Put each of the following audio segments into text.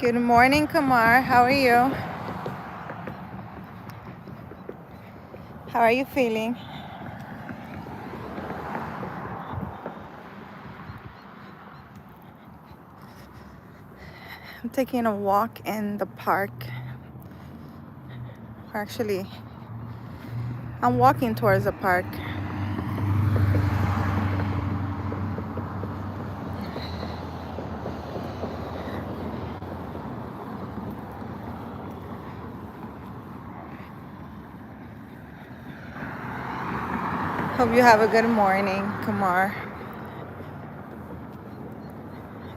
Good morning, Kamar. How are you? How are you feeling? I'm taking a walk in the park. Actually, I'm walking towards the park. Hope you have a good morning, Kamar.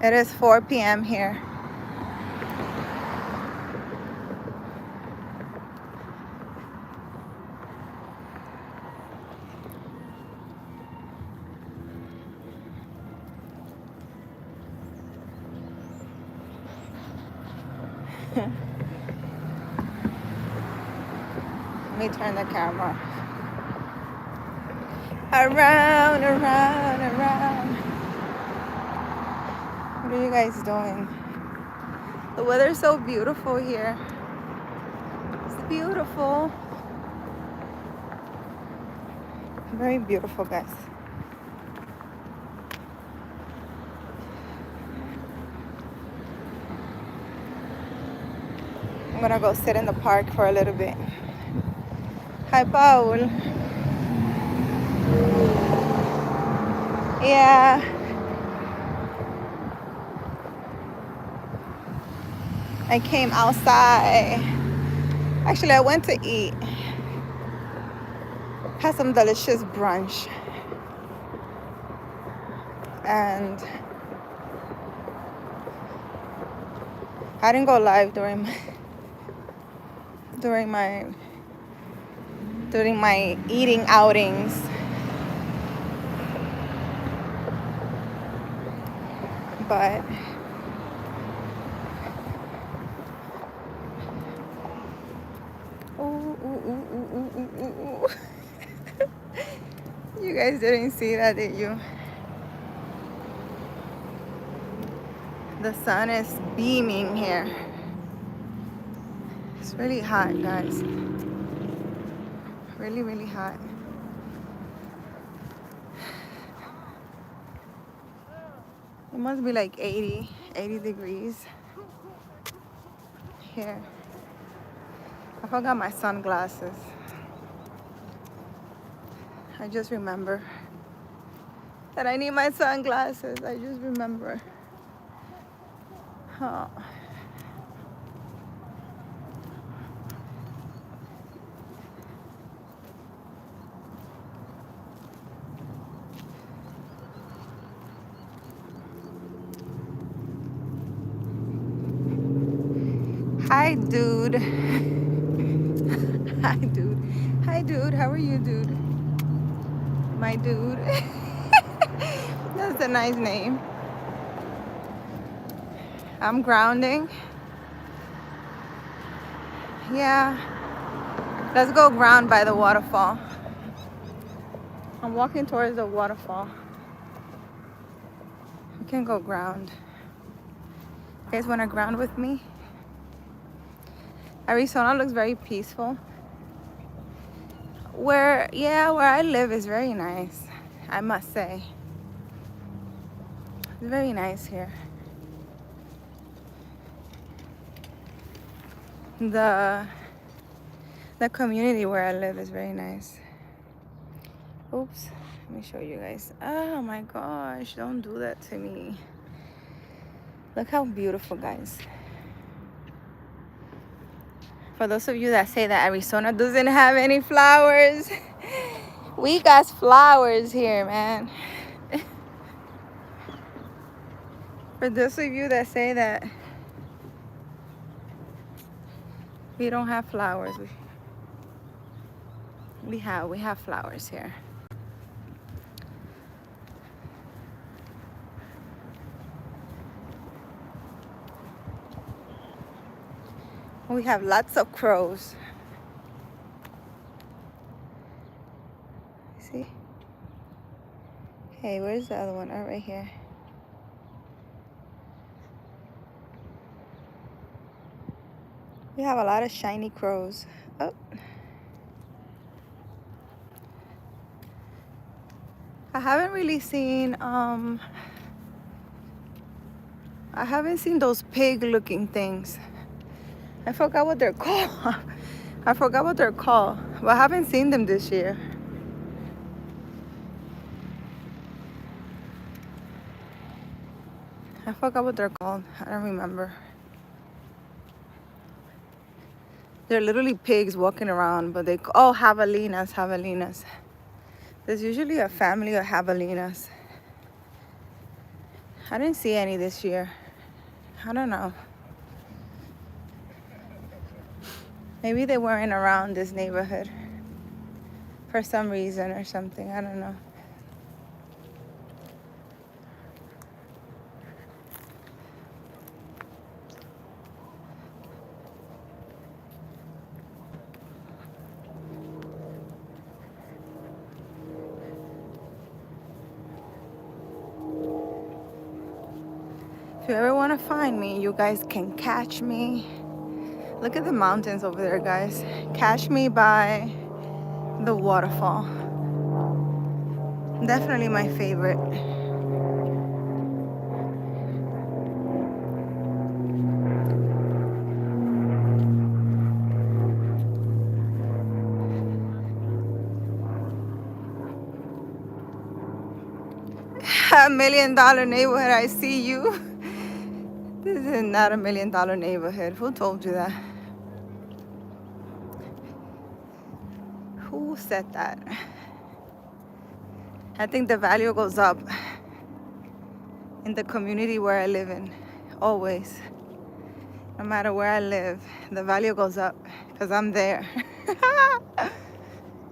It is 4 p.m. here. Let me turn the camera. Around, around, around. What are you guys doing? The weather's so beautiful here. It's beautiful. Very beautiful, guys. I'm gonna go sit in the park for a little bit. Hi, Paul. Yeah. I came outside. Actually, I went to eat. Had some delicious brunch. And I didn't go live during my eating outings. But ooh. You guys didn't see that, did you? The sun is beaming here. It's really hot, guys. Really, really hot. It must be like 80 degrees here. I forgot my sunglasses. I just remember that I need my sunglasses. I just remember. Oh. Hi, dude. Hi, dude. Hi, dude. How are you, dude? My dude. That's a nice name. I'm grounding. Yeah. Let's go ground by the waterfall. I'm walking towards the waterfall. We can go ground. You guys want to ground with me? Arizona looks very peaceful. Where I live is very nice, I must say. It's very nice here. The community where I live is very nice. Oops, let me show you guys. Oh my gosh, don't do that to me. Look how beautiful, guys. For those of you that say that Arizona doesn't have any flowers, we got flowers here, man. For those of you that say that we don't have flowers, we have flowers here. We have lots of crows. See? Hey, where's the other one? Oh, right here. We have a lot of shiny crows. Oh. I haven't really seen I haven't seen those pig looking things. I forgot what they're called. I forgot what they're called, but I haven't seen them this year. I forgot what they're called. I don't remember. They're literally pigs walking around, but javelinas, javelinas. There's usually a family of javelinas. I didn't see any this year. I don't know. Maybe they weren't around this neighborhood for some reason or something. I don't know. If you ever want to find me, you guys can catch me. Look at the mountains over there, guys. Catch me by the waterfall. Definitely my favorite. $1 million neighborhood, I see you. This is not $1 million neighborhood. Who told you that? Who said that? I think the value goes up in the community where I live in. Always. No matter where I live, the value goes up because I'm there.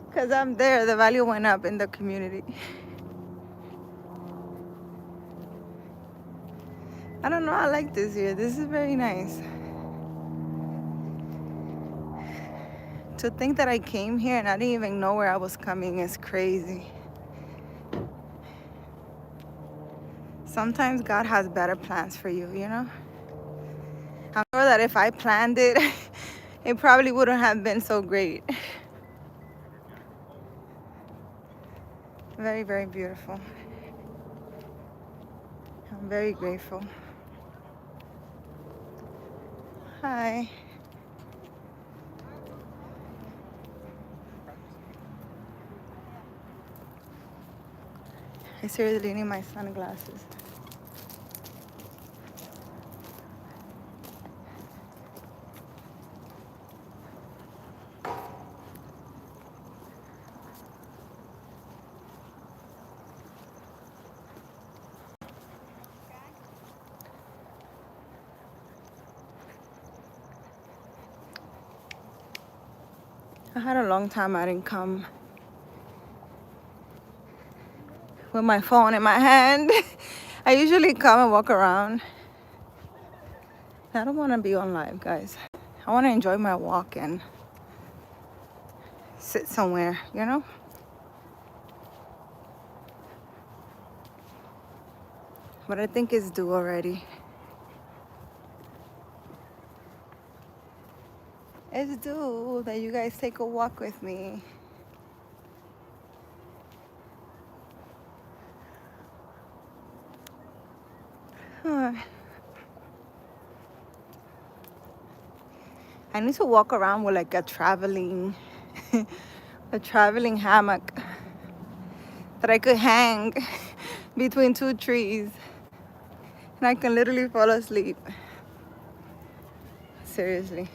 Because I'm there, the value went up in the community. I don't know, I like this here. This is very nice. To think that I came here and I didn't even know where I was coming is crazy. Sometimes God has better plans for you, you know? I'm sure that if I planned it, it probably wouldn't have been so great. Very, very beautiful. I'm very grateful. Hi. I seriously need my sunglasses. I had a long time I didn't come with my phone in my hand. I usually come and walk around. I don't want to be on live, guys. I want to enjoy my walk and sit somewhere, you know? But I think it's due already. It's due that you guys take a walk with me. Huh. I need to walk around with like a traveling hammock that I could hang between two trees and I can literally fall asleep. Seriously.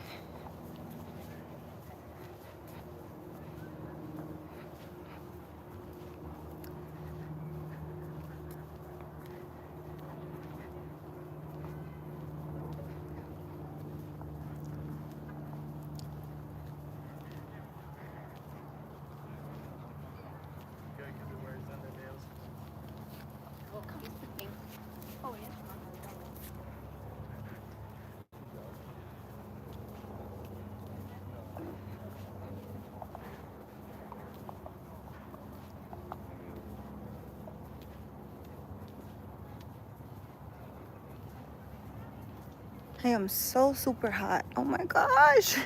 I am so super hot. Oh my gosh.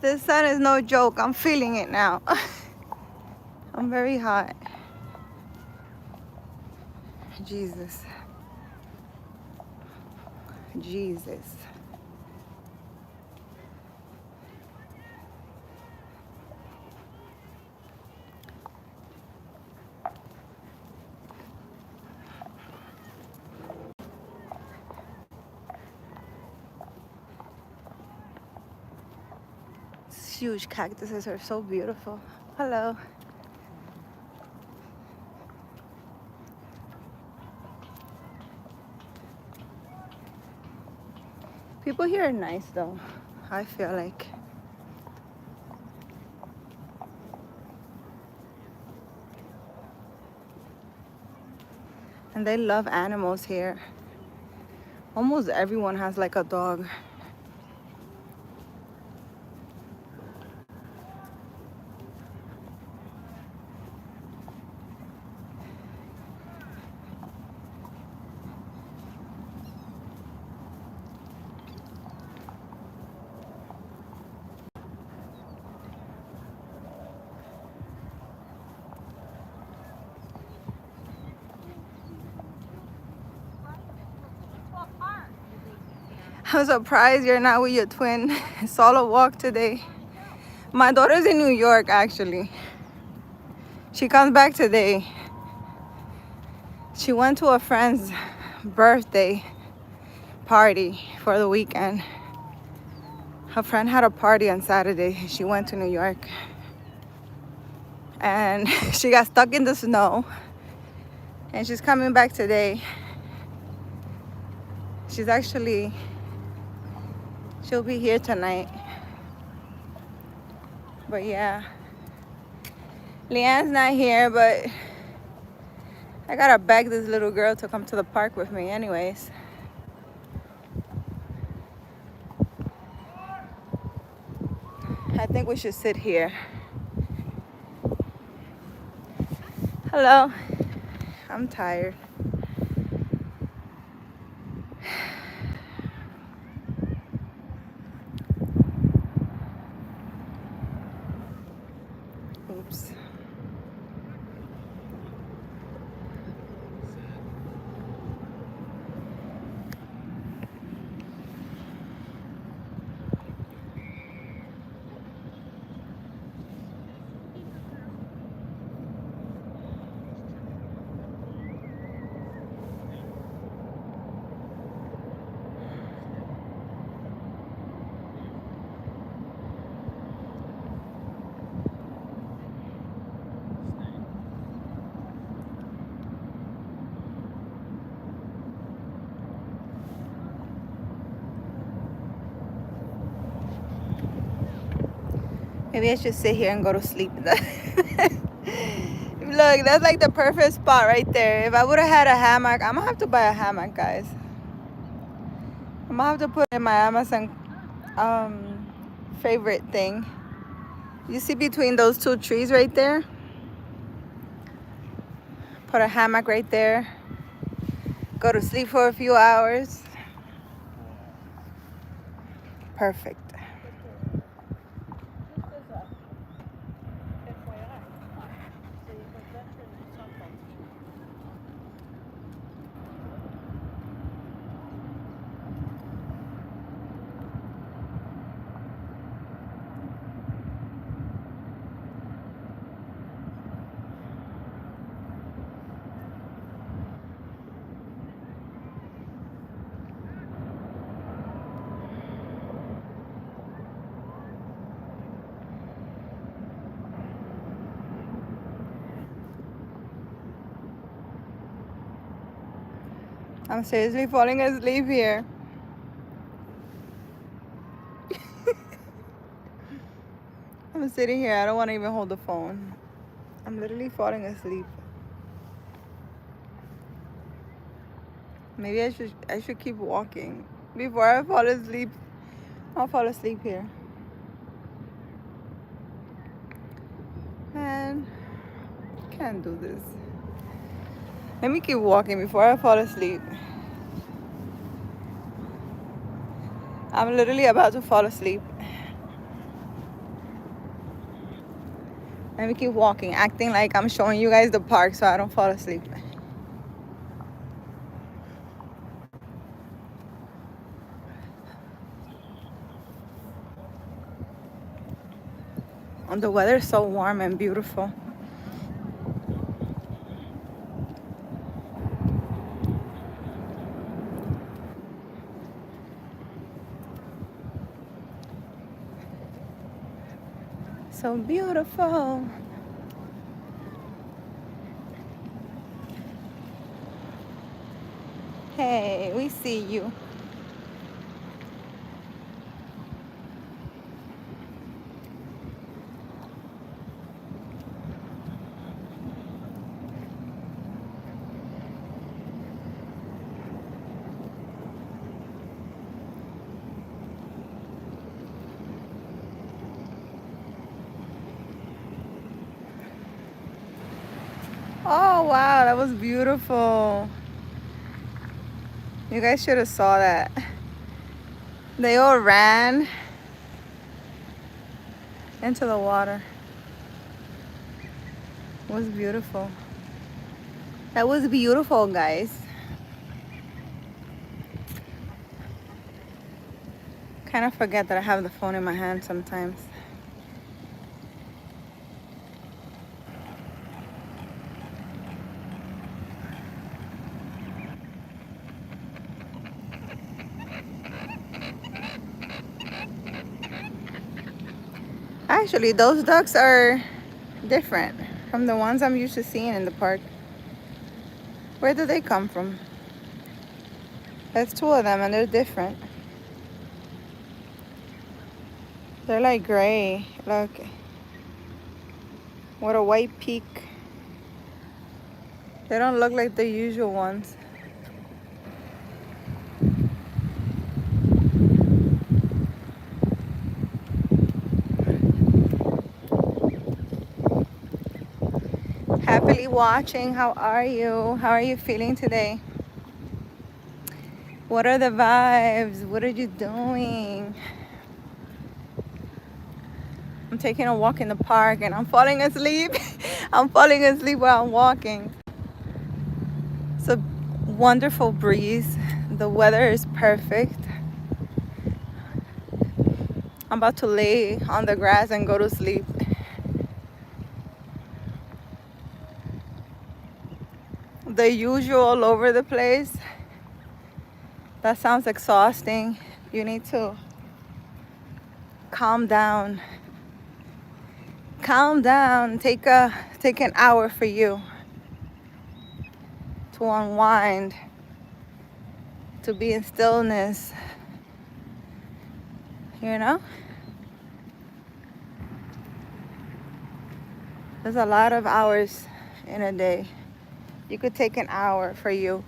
This sun is no joke. I'm feeling it now. I'm very hot. Jesus. Jesus. These huge cactuses are so beautiful. Hello. People here are nice though, I feel like. And they love animals here. Almost everyone has like a dog. I'm surprised you're not with your twin. Solo walk today. My daughter's in New York actually. She comes back today. She went to a friend's birthday party for the weekend. Her friend had a party on Saturday. She went to New York. And she got stuck in the snow. And she's coming back today. She'll be here tonight. But yeah. Leanne's not here, but I gotta beg this little girl to come to the park with me anyways. I think we should sit here. Hello. I'm tired. Oops. Maybe I should sit here and go to sleep. Look, that's like the perfect spot right there. If I would have had a hammock, I'm gonna have to buy a hammock, guys. I'm gonna have to put in my Amazon favorite thing. You see between those two trees right there? Put a hammock right there. Go to sleep for a few hours. Perfect. I'm seriously falling asleep here. I'm sitting here. I don't want to even hold the phone. I'm literally falling asleep. Maybe I should keep walking. Before I fall asleep, I'll fall asleep here. Man, can't do this. Let me keep walking before I fall asleep. I'm literally about to fall asleep. Let me keep walking, acting like I'm showing you guys the park so I don't fall asleep. And the weather is so warm and beautiful. So beautiful. Hey, we see you. Oh wow, that was beautiful. You guys should have saw that. They all ran into the water. It was beautiful. That was beautiful, guys. Kind of forget that I have the phone in my hand sometimes. Actually, those ducks are different from the ones I'm used to seeing in the park. Where do they come from? There's two of them and they're different. They're like gray, look, with a white peak. They don't look like the usual ones. Happily watching. How are you? How are you feeling today? What are the vibes? What are you doing? I'm taking a walk in the park and I'm falling asleep. I'm falling asleep while I'm walking. It's a wonderful breeze. The weather is perfect. I'm about to lay on the grass and go to sleep. The usual all over the place. That sounds exhausting. You need to calm down. Calm down. Take an hour for you to unwind, to be in stillness. You know? There's a lot of hours in a day. You could take an hour for you.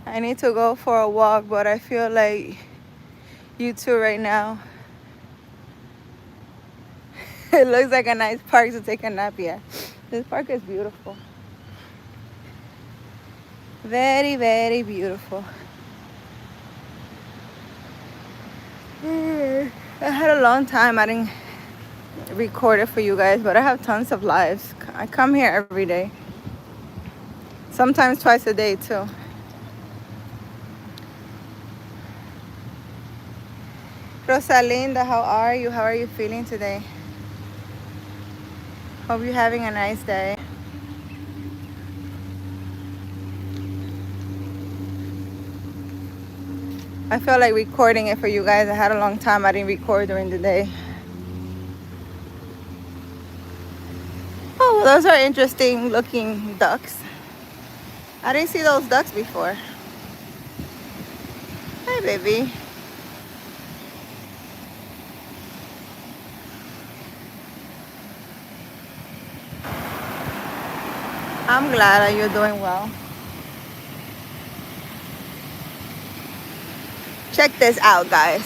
I need to go for a walk, but I feel like you two right now. It looks like a nice park to take a nap. Yeah, this park is beautiful. Very, very beautiful. I had a long time I didn't record it for you guys, but I have tons of lives. I come here every day. Sometimes twice a day too. Rosalinda, how are you? How are you feeling today? Hope you're having a nice day. I feel like recording it for you guys. I had a long time I didn't record during the day. Oh, well, those are interesting looking ducks. I didn't see those ducks before. Hey, baby. I'm glad that you're doing well. Check this out, guys.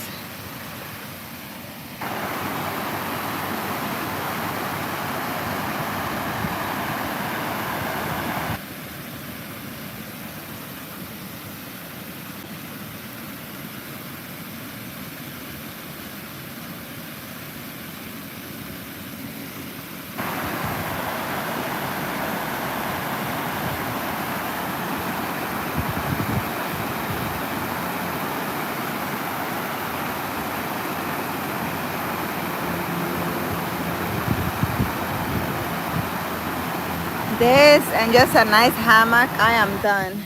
This and just a nice hammock, I am done.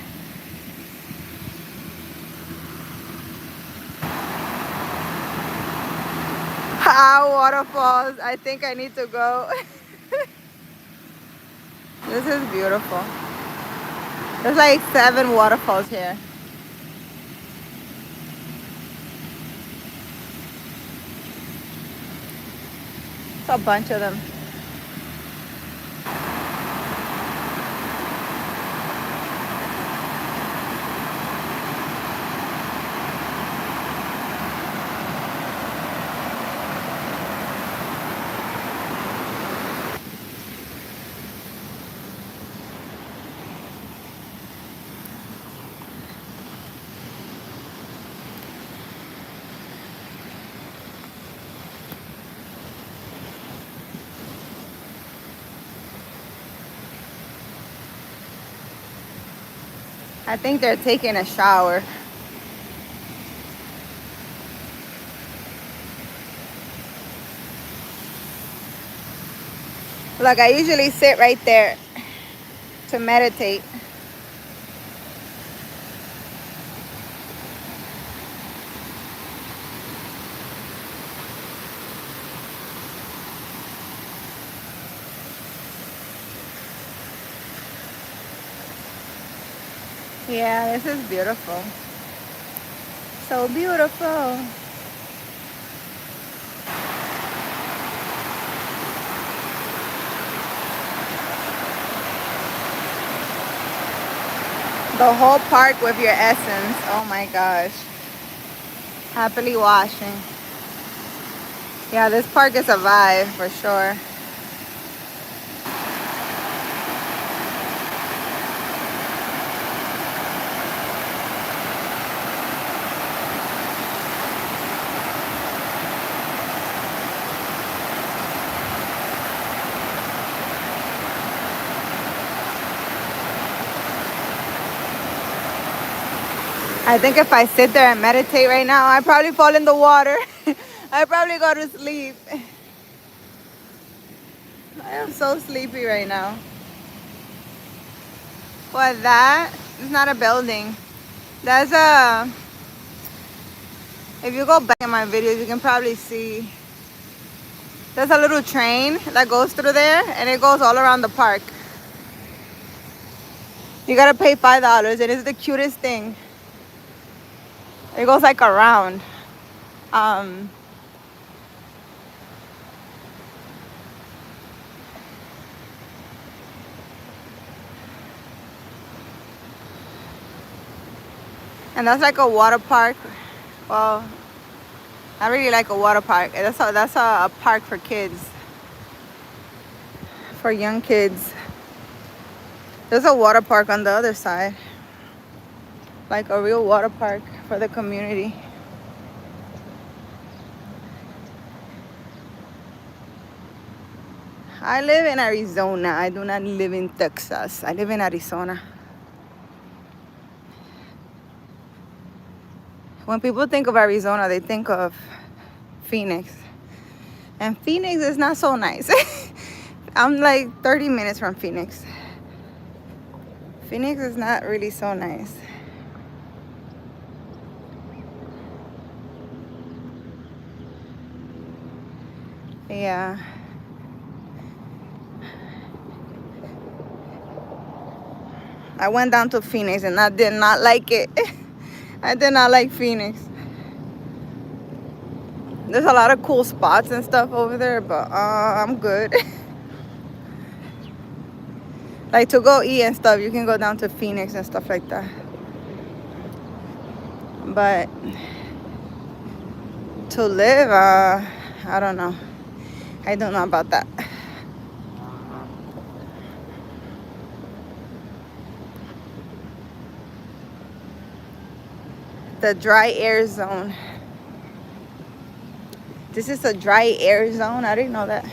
Waterfalls. I think I need to go. This is beautiful. There's like 7 waterfalls here. It's a bunch of them. I think they're taking a shower. Look, I usually sit right there to meditate. Yeah, this is beautiful. So beautiful. The whole park with your essence. Oh my gosh. Happily washing. Yeah, this park is a vibe for sure. I think if I sit there and meditate right now, I'd probably fall in the water. I'd probably go to sleep. I am so sleepy right now. What, that? It's not a building. That's a... If you go back in my videos, you can probably see. There's a little train that goes through there, and it goes all around the park. You gotta pay $5, and it's the cutest thing. It goes like around. And that's like a water park. Well, I really like a water park. That's a park for kids, for young kids. There's a water park on the other side, like a real water park for the community. I live in Arizona. I do not live in Texas. I live in Arizona. When people think of Arizona, they think of Phoenix. And Phoenix is not so nice. I'm like 30 minutes from Phoenix. Phoenix is not really so nice. Yeah. I went down to Phoenix and I did not like it. I did not like Phoenix. There's a lot of cool spots and stuff over there, but I'm good. Like to go eat and stuff, you can go down to Phoenix and stuff like that. But to live, I don't know. I don't know about that. The dry air zone. This is a dry air zone. I didn't know that.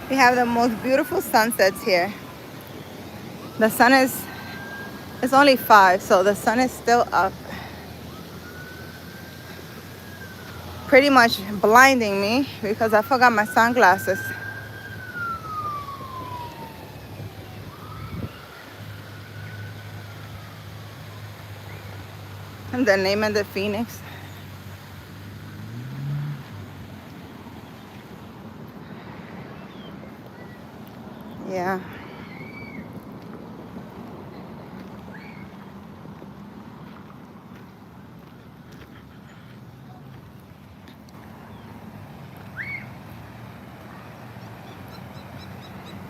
We have the most beautiful sunsets here. The sun It's only 5, so the sun is still up. Pretty much blinding me because I forgot my sunglasses. And the name of the phoenix. Yeah.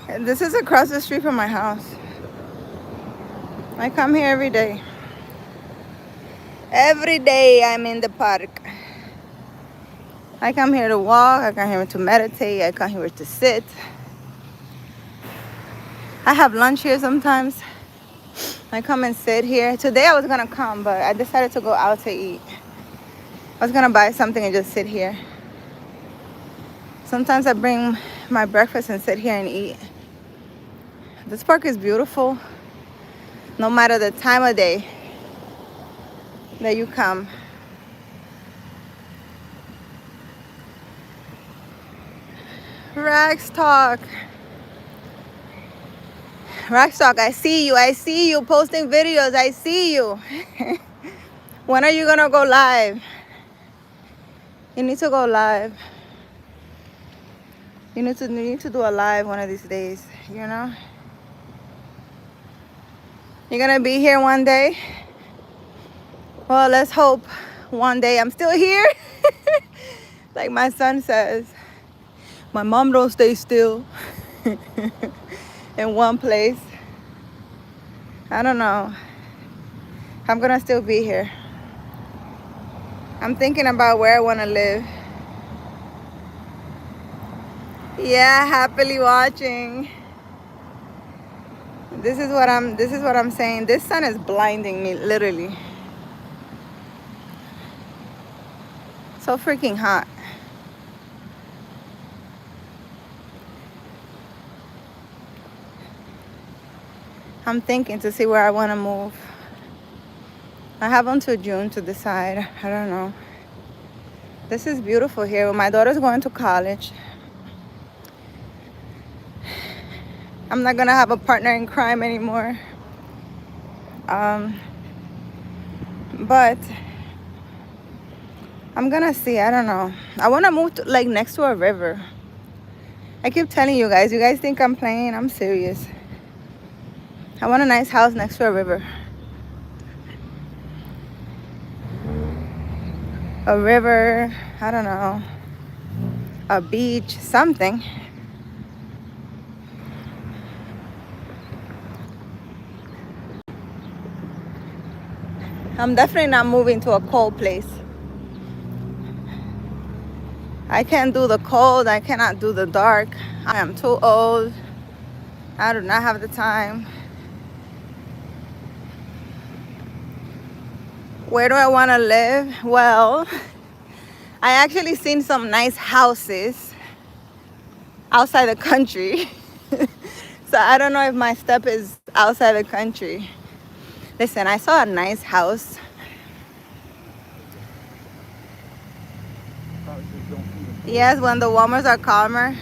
And this is across the street from my house. I come here every day. Every day I'm in the park. I come here to walk, I come here to meditate, I come here to sit. I have lunch here sometimes. I come and sit here. Today I was gonna come, but I decided to go out to eat. I was gonna buy something and just sit here. Sometimes I bring my breakfast and sit here and eat. This park is beautiful, no matter the time of day that you come. Rags Talk. Rags Talk, I see you posting videos, I see you. When are you gonna go live? You need to go live. You need to do a live one of these days, you know? You're gonna be here one day. Well, let's hope one day I'm still here. Like my son says, my mom don't stay still in one place. I don't know. I'm gonna still be here. I'm thinking about where I wanna live. Yeah, happily watching. This is what I'm saying. This sun is blinding me, literally. So freaking hot. I'm thinking to see where I want to move. I have until June to decide. I don't know. This is beautiful here. My daughter's going to college. I'm not gonna have a partner in crime anymore. But I'm gonna see. I don't know. I want to move to, like next to a river. I keep telling you guys. You guys think I'm playing? I'm serious. I want a nice house next to a river. A river. I don't know. A beach. Something. I'm definitely not moving to a cold place. I can't do the cold. I cannot do the dark. I am too old. I do not have the time. Where do I want to live? Well, I actually seen some nice houses outside the country. So I don't know if my step is outside the country. Listen, I saw a nice house. Yes, when the winters are calmer.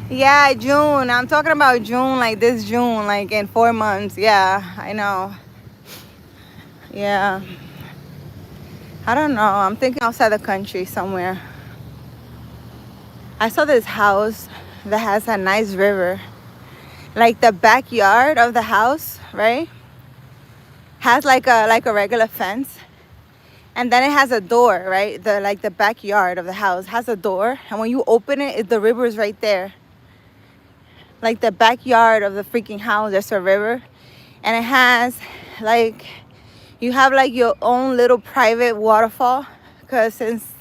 Yeah, June. I'm talking about June, like this June, like in 4 months. Yeah, I know. Yeah. I don't know. I'm thinking outside the country somewhere. I saw this house that has a nice river. Like the backyard of the house, right? Has like a regular fence. And then it has a door, right? The backyard of the house has a door. And when you open it, the river is right there. Like the backyard of the freaking house, there's a river. And it has like, you have like your own little private waterfall. Because since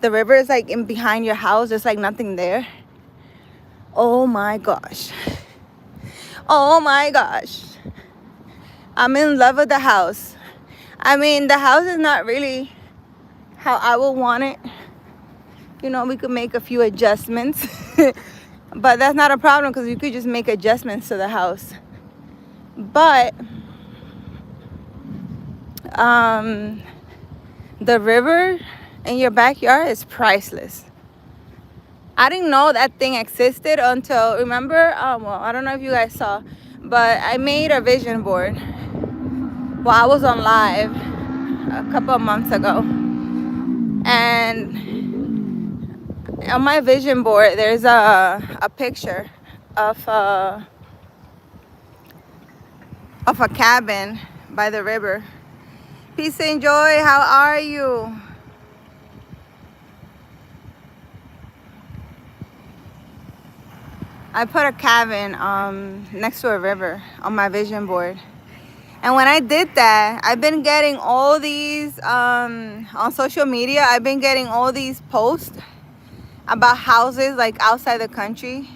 the river is like in behind your house, there's like nothing there. Oh my gosh. Oh my gosh. I'm in love with the house. I mean, the house is not really how I would want it. You know, we could make a few adjustments. But that's not a problem because you could just make adjustments to the house. But the river in your backyard is priceless. I didn't know that thing existed until, remember, well, I don't know if you guys saw, but I made a vision board while I was on live a couple of months ago. And on my vision board, there's a picture of a cabin by the river. Peace and joy, how are you? I put a cabin next to a river on my vision board. And when I did that, I've been getting all these, on social media, I've been getting all these posts about houses like outside the country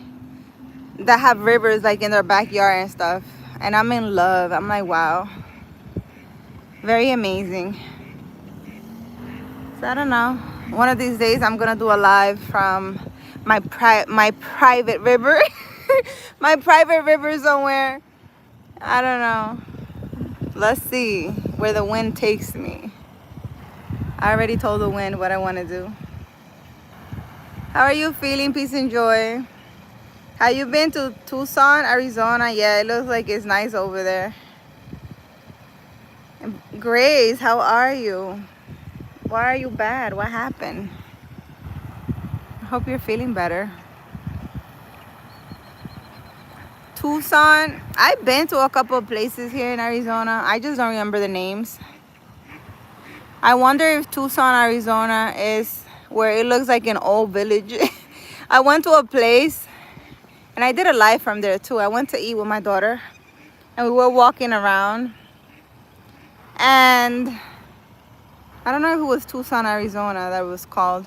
that have rivers like in their backyard and stuff. And I'm in love. I'm like, wow. Very amazing. So I don't know. One of these days I'm gonna do a live from my private river. My private river somewhere. I don't know. Let's see where the wind takes me. I already told the wind what I want to do. How are you feeling? Peace and joy. Have you been to Tucson, Arizona? Yeah, it looks like it's nice over there. Grace, how are you? Why are you bad? What happened? I hope you're feeling better. Tucson, I've been to a couple of places here in Arizona. I just don't remember the names. I wonder if Tucson, Arizona is where it looks like an old village. I went to a place and I did a live from there too. I went to eat with my daughter and we were walking around. And I don't know if it was Tucson, Arizona that was called.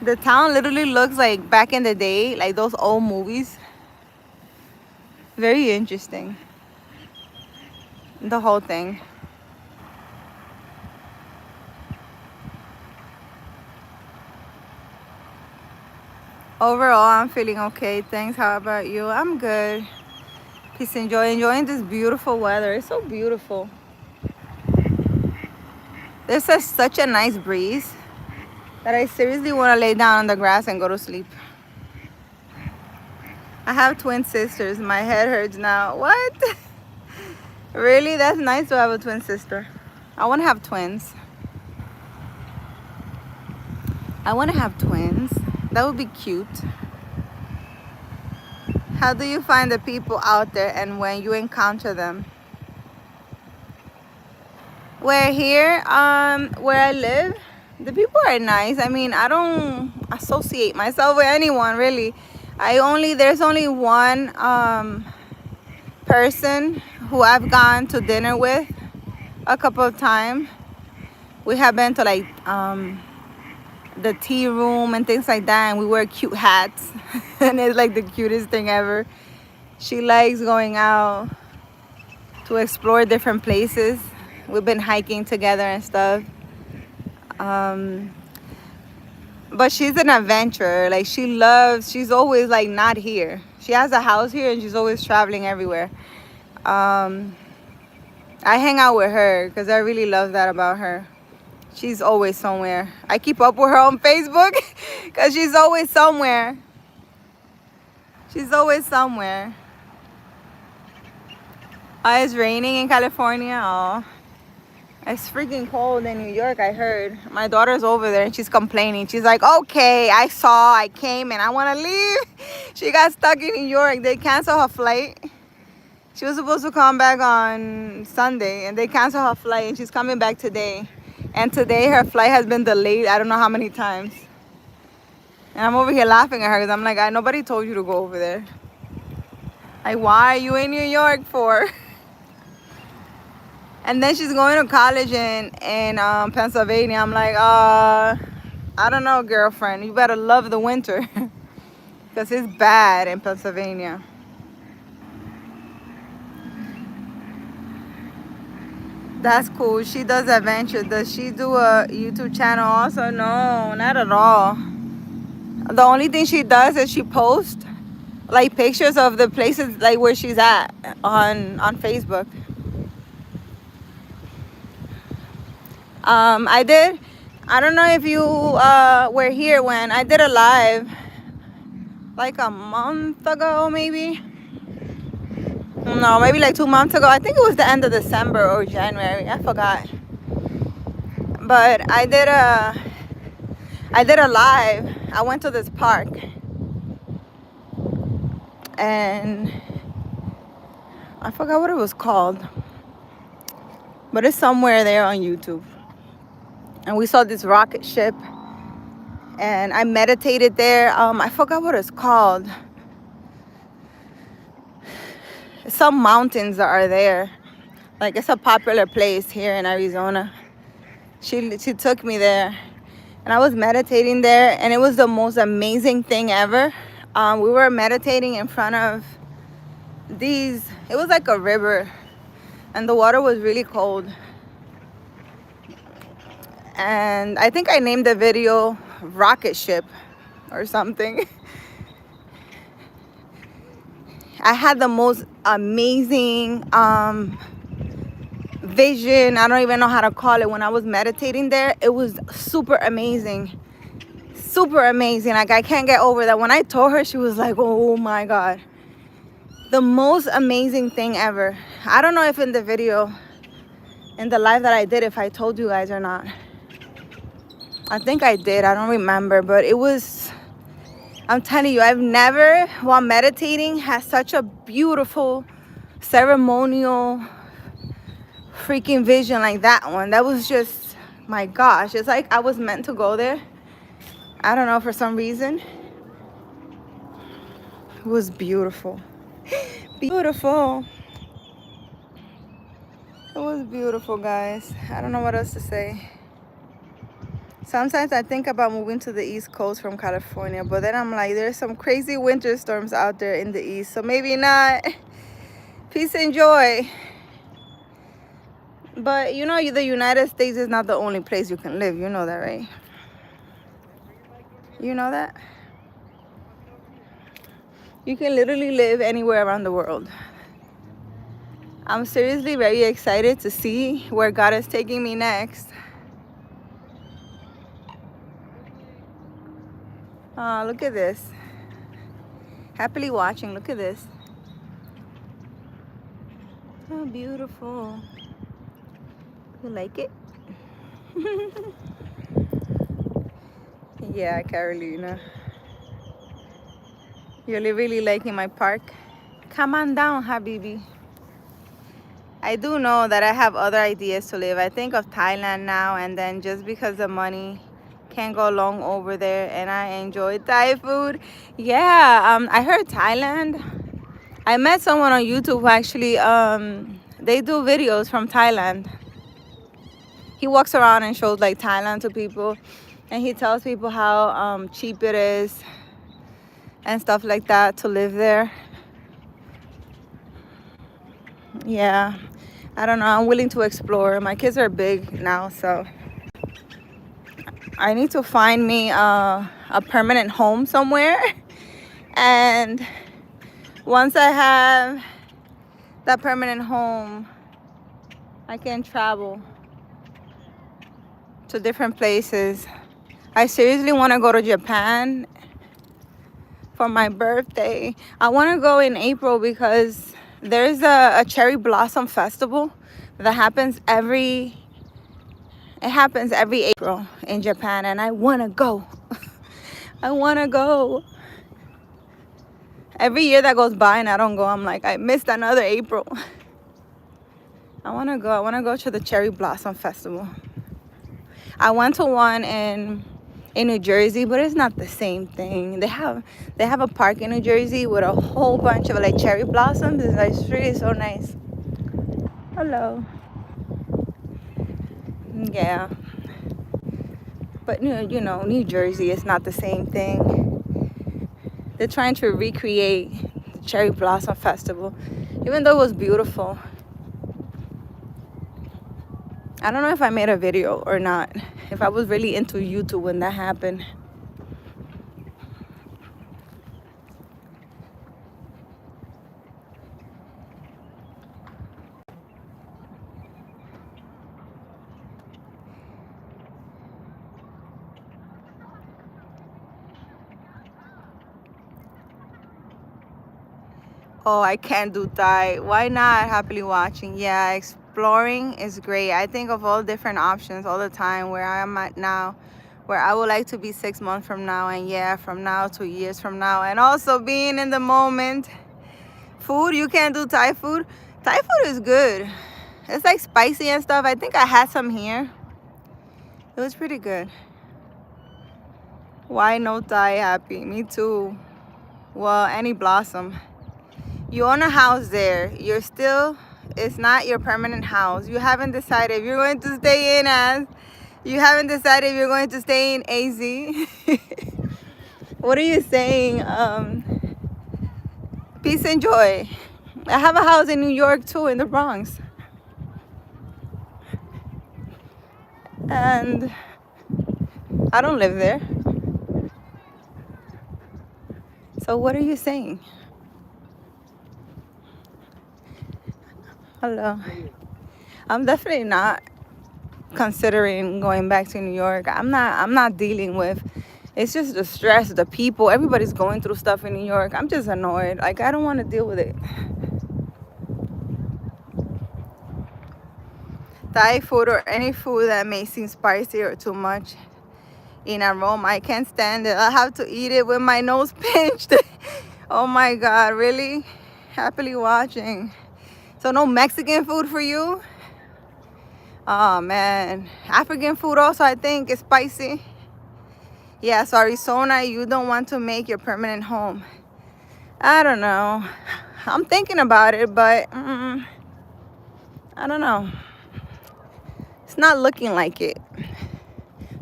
The town literally looks like back in the day, like those old movies. Very interesting. The whole thing. Overall, I'm feeling okay. Thanks. How about you? I'm good. Peace and joy. Enjoying this beautiful weather. It's so beautiful. There's such a nice breeze that I seriously want to lay down on the grass and go to sleep. I have twin sisters. My head hurts now. What? Really? That's nice to have a twin sister. I want to have twins. I want to have twins. That would be cute. How do you find the people out there and when you encounter them? Where here, where I live, the people are nice. I mean, I don't associate myself with anyone really. There's only one person who I've gone to dinner with a couple of times. We have been to like the tea room and things like that, and we wear cute hats and it's like the cutest thing ever. She likes going out to explore different places. We've been hiking together and stuff. But she's an adventurer. Like she's always like not here. She has a house here and she's always traveling everywhere. I hang out with her because I really love that about her. She's always somewhere. I keep up with her on Facebook because she's always somewhere. She's always somewhere. Oh, it's raining in California. Oh, it's freaking cold in New York, I heard. My daughter's over there and she's complaining. She's like, okay, I came and I want to leave. She got stuck in New York. They canceled her flight. She was supposed to come back on Sunday and they canceled her flight and she's coming back today. And today her flight has been delayed I don't know how many times. And I'm over here laughing at her because I'm like, nobody told you to go over there. Like, why are you in New York for? And then she's going to college in Pennsylvania. I'm like, I don't know, girlfriend. You better love the winter. Because it's bad in Pennsylvania. That's cool. She does adventure. Does she do a YouTube channel also? No, not at all. The only thing she does is she posts like pictures of the places like where she's at on Facebook. I don't know if you were here when I did a live like a month ago, maybe. No, maybe like 2 months ago. I think it was the end of December or January. I forgot. But I did a live. I went to this park and I forgot what it was called. But it's somewhere there on YouTube. And we saw this rocket ship and I meditated there. I forgot what it's called. Some mountains that are there. Like it's a popular place here in Arizona. She took me there and I was meditating there and it was the most amazing thing ever. We were meditating in front of it was like a river and the water was really cold. And I think I named the video Rocket Ship or something. I had the most amazing vision. I don't even know how to call it. When I was meditating there, it was super amazing. Super amazing. Like I can't get over that. When I told her, she was like, oh my God. The most amazing thing ever. I don't know if in the video, in the live that I did, if I told you guys or not. I think I did. I don't remember. But it was, I'm telling you, I've never, while meditating, had such a beautiful ceremonial freaking vision like that one. That was just, my gosh. It's like I was meant to go there. I don't know, for some reason. It was beautiful. Beautiful. It was beautiful, guys. I don't know what else to say. Sometimes I think about moving to the East Coast from California, but then I'm like, there's some crazy winter storms out there in the East, so maybe not. Peace and joy. But you know, the United States is not the only place you can live. You know that, right? You know that? You can literally live anywhere around the world. I'm seriously very excited to see where God is taking me next. Look at this. Happily watching. Look at this. Oh, beautiful. You like it? Yeah, Carolina. You're really liking my park? Come on down, Habibi. I do know that I have other ideas to live. I think of Thailand now, and then just because the money can't go long over there, and I enjoy Thai food. Yeah, I heard Thailand. I met someone on YouTube who actually they do videos from Thailand. He walks around and shows like Thailand to people, and he tells people how cheap it is and stuff like that to live there. Yeah, I don't know. I'm willing to explore. My kids are big now, so I need to find me a permanent home somewhere. And once I have that permanent home, I can travel to different places. I seriously want to go to Japan for my birthday. I want to go in April because there's a cherry blossom festival that happens every April in Japan, and I want to go. I want to go. Every year that goes by and I don't go, I'm like, I missed another April. I want to go. I want to go to the cherry blossom festival. I went to one in New Jersey, but it's not the same thing. They have a park in New Jersey with a whole bunch of like cherry blossoms. It's really so nice. Hello. Yeah. But you know, New Jersey is not the same thing. They're trying to recreate the cherry blossom festival, even though it was beautiful. I don't know if I made a video or not, if I was really into YouTube when that happened. Oh, I can't do Thai. Why not? Happily watching. Yeah, exploring is great. I think of all different options all the time where I am at now, where I would like to be 6 months from now, and yeah, from now to years from now, and also being in the moment. Food, you can't do Thai food. Thai food is good. It's like spicy and stuff. I think I had some here. It was pretty good. Why no Thai happy? Me too. Well, any blossom. You own a house there. You're still, it's not your permanent house. You haven't decided if you're going to stay in as, you haven't decided if you're going to stay in AZ. What are you saying? Peace and joy. I have a house in New York too, in the Bronx. And I don't live there. So what are you saying? Hello. I'm definitely not considering going back to New York. I'm not dealing with, it's just the stress, the people, everybody's going through stuff in New York. I'm just annoyed. Like, I don't want to deal with it. Thai food or any food that may seem spicy or too much in aroma, I can't stand it. I have to eat it with my nose pinched. Oh my God, really? Happily watching. So no Mexican food for you? Oh man, African food also I think is spicy. Yeah, so Arizona, you don't want to make your permanent home. I don't know. I'm thinking about it, but I don't know. It's not looking like it.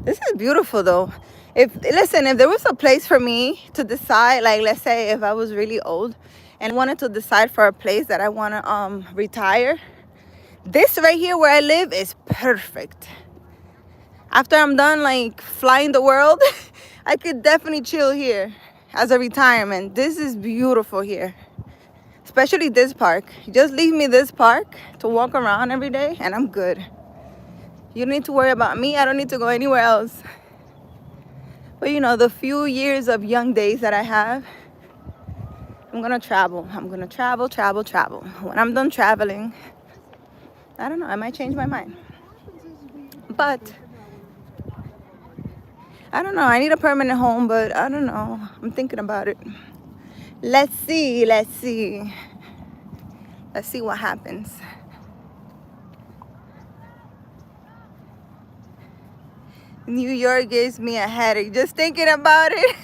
This is beautiful though. If there was a place for me to decide, like let's say if I was really old and wanted to decide for a place that I want to retire, this right here where I live is perfect. After I'm done like flying the world, I could definitely chill here as a retirement. This is beautiful here, especially this park. Just leave me this park to walk around every day and I'm good. You don't need to worry about me. I don't need to go anywhere else. But you know, the few years of young days that I have, I'm gonna travel. I'm gonna travel. When I'm done traveling, I don't know, I might change my mind. But I don't know, I need a permanent home, but I don't know. I'm thinking about it. Let's see what happens. New York gives me a headache just thinking about it.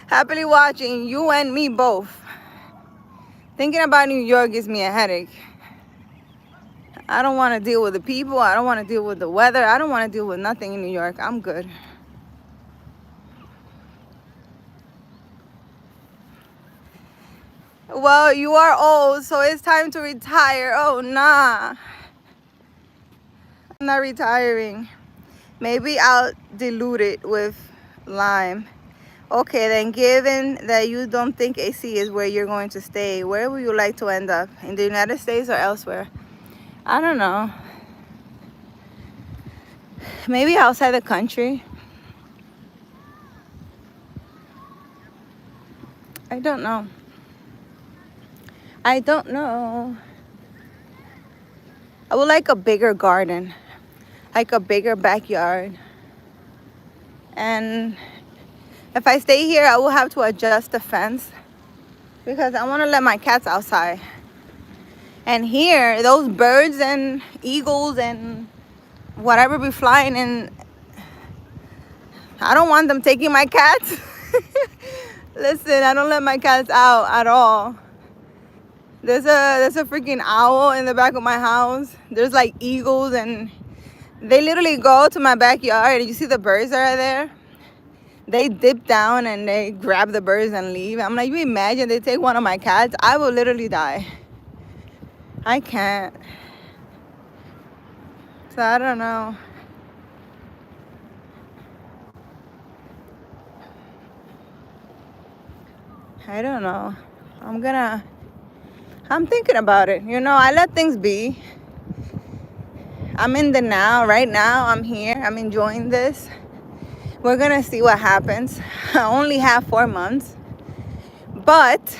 Happily watching, you and me both. Thinking about New York gives me a headache. I don't want to deal with the people. I don't want to deal with the weather. I don't want to deal with nothing in New York. I'm good. Well, you are old, so it's time to retire. Oh, nah. I'm not retiring. Maybe I'll dilute it with lime. Okay, then given that you don't think AC is where you're going to stay, where would you like to end up? In the United States or elsewhere? I don't know. Maybe outside the country. I don't know. I would like a bigger garden, like a bigger backyard. And if I stay here, I will have to adjust the fence because I want to let my cats outside. And here, those birds and eagles and whatever be flying, and I don't want them taking my cats. Listen, I don't let my cats out at all. There's a freaking owl in the back of my house. There's like eagles, and they literally go to my backyard. And you see the birds that are there? They dip down and they grab the birds and leave. I'm like, you imagine they take one of my cats? I will literally die. I can't. So I don't know. I don't know. I'm thinking about it. You know, I let things be. I'm in the now. Right now, I'm here. I'm enjoying this. We're going to see what happens. I only have 4 months. But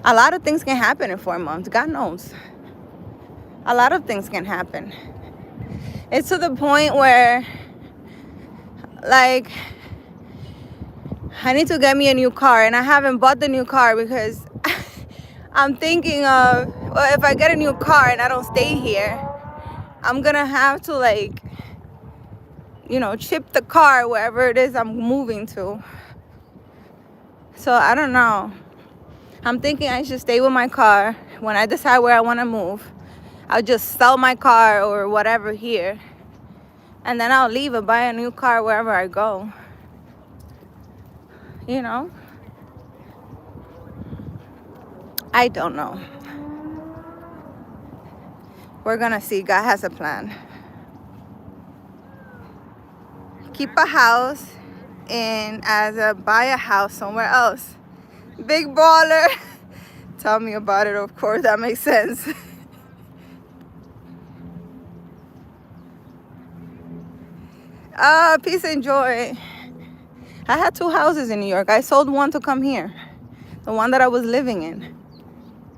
A lot of things can happen in 4 months. God knows. A lot of things can happen. It's to the point where, like, I need to get me a new car, and I haven't bought the new car because I'm thinking of, well, if I get a new car and I don't stay here, I'm gonna have to, like, you know, chip the car wherever it is I'm moving to. So I don't know. I'm thinking I should stay with my car. When I decide where I want to move, I'll just sell my car or whatever here, and then I'll leave and buy a new car wherever I go. You know? I don't know. We're gonna see. God has a plan. Keep a house and buy a house somewhere else. Big baller. Tell me about it, of course. That makes sense. Peace and joy. I had 2 houses in New York. I sold one to come here. The one that I was living in.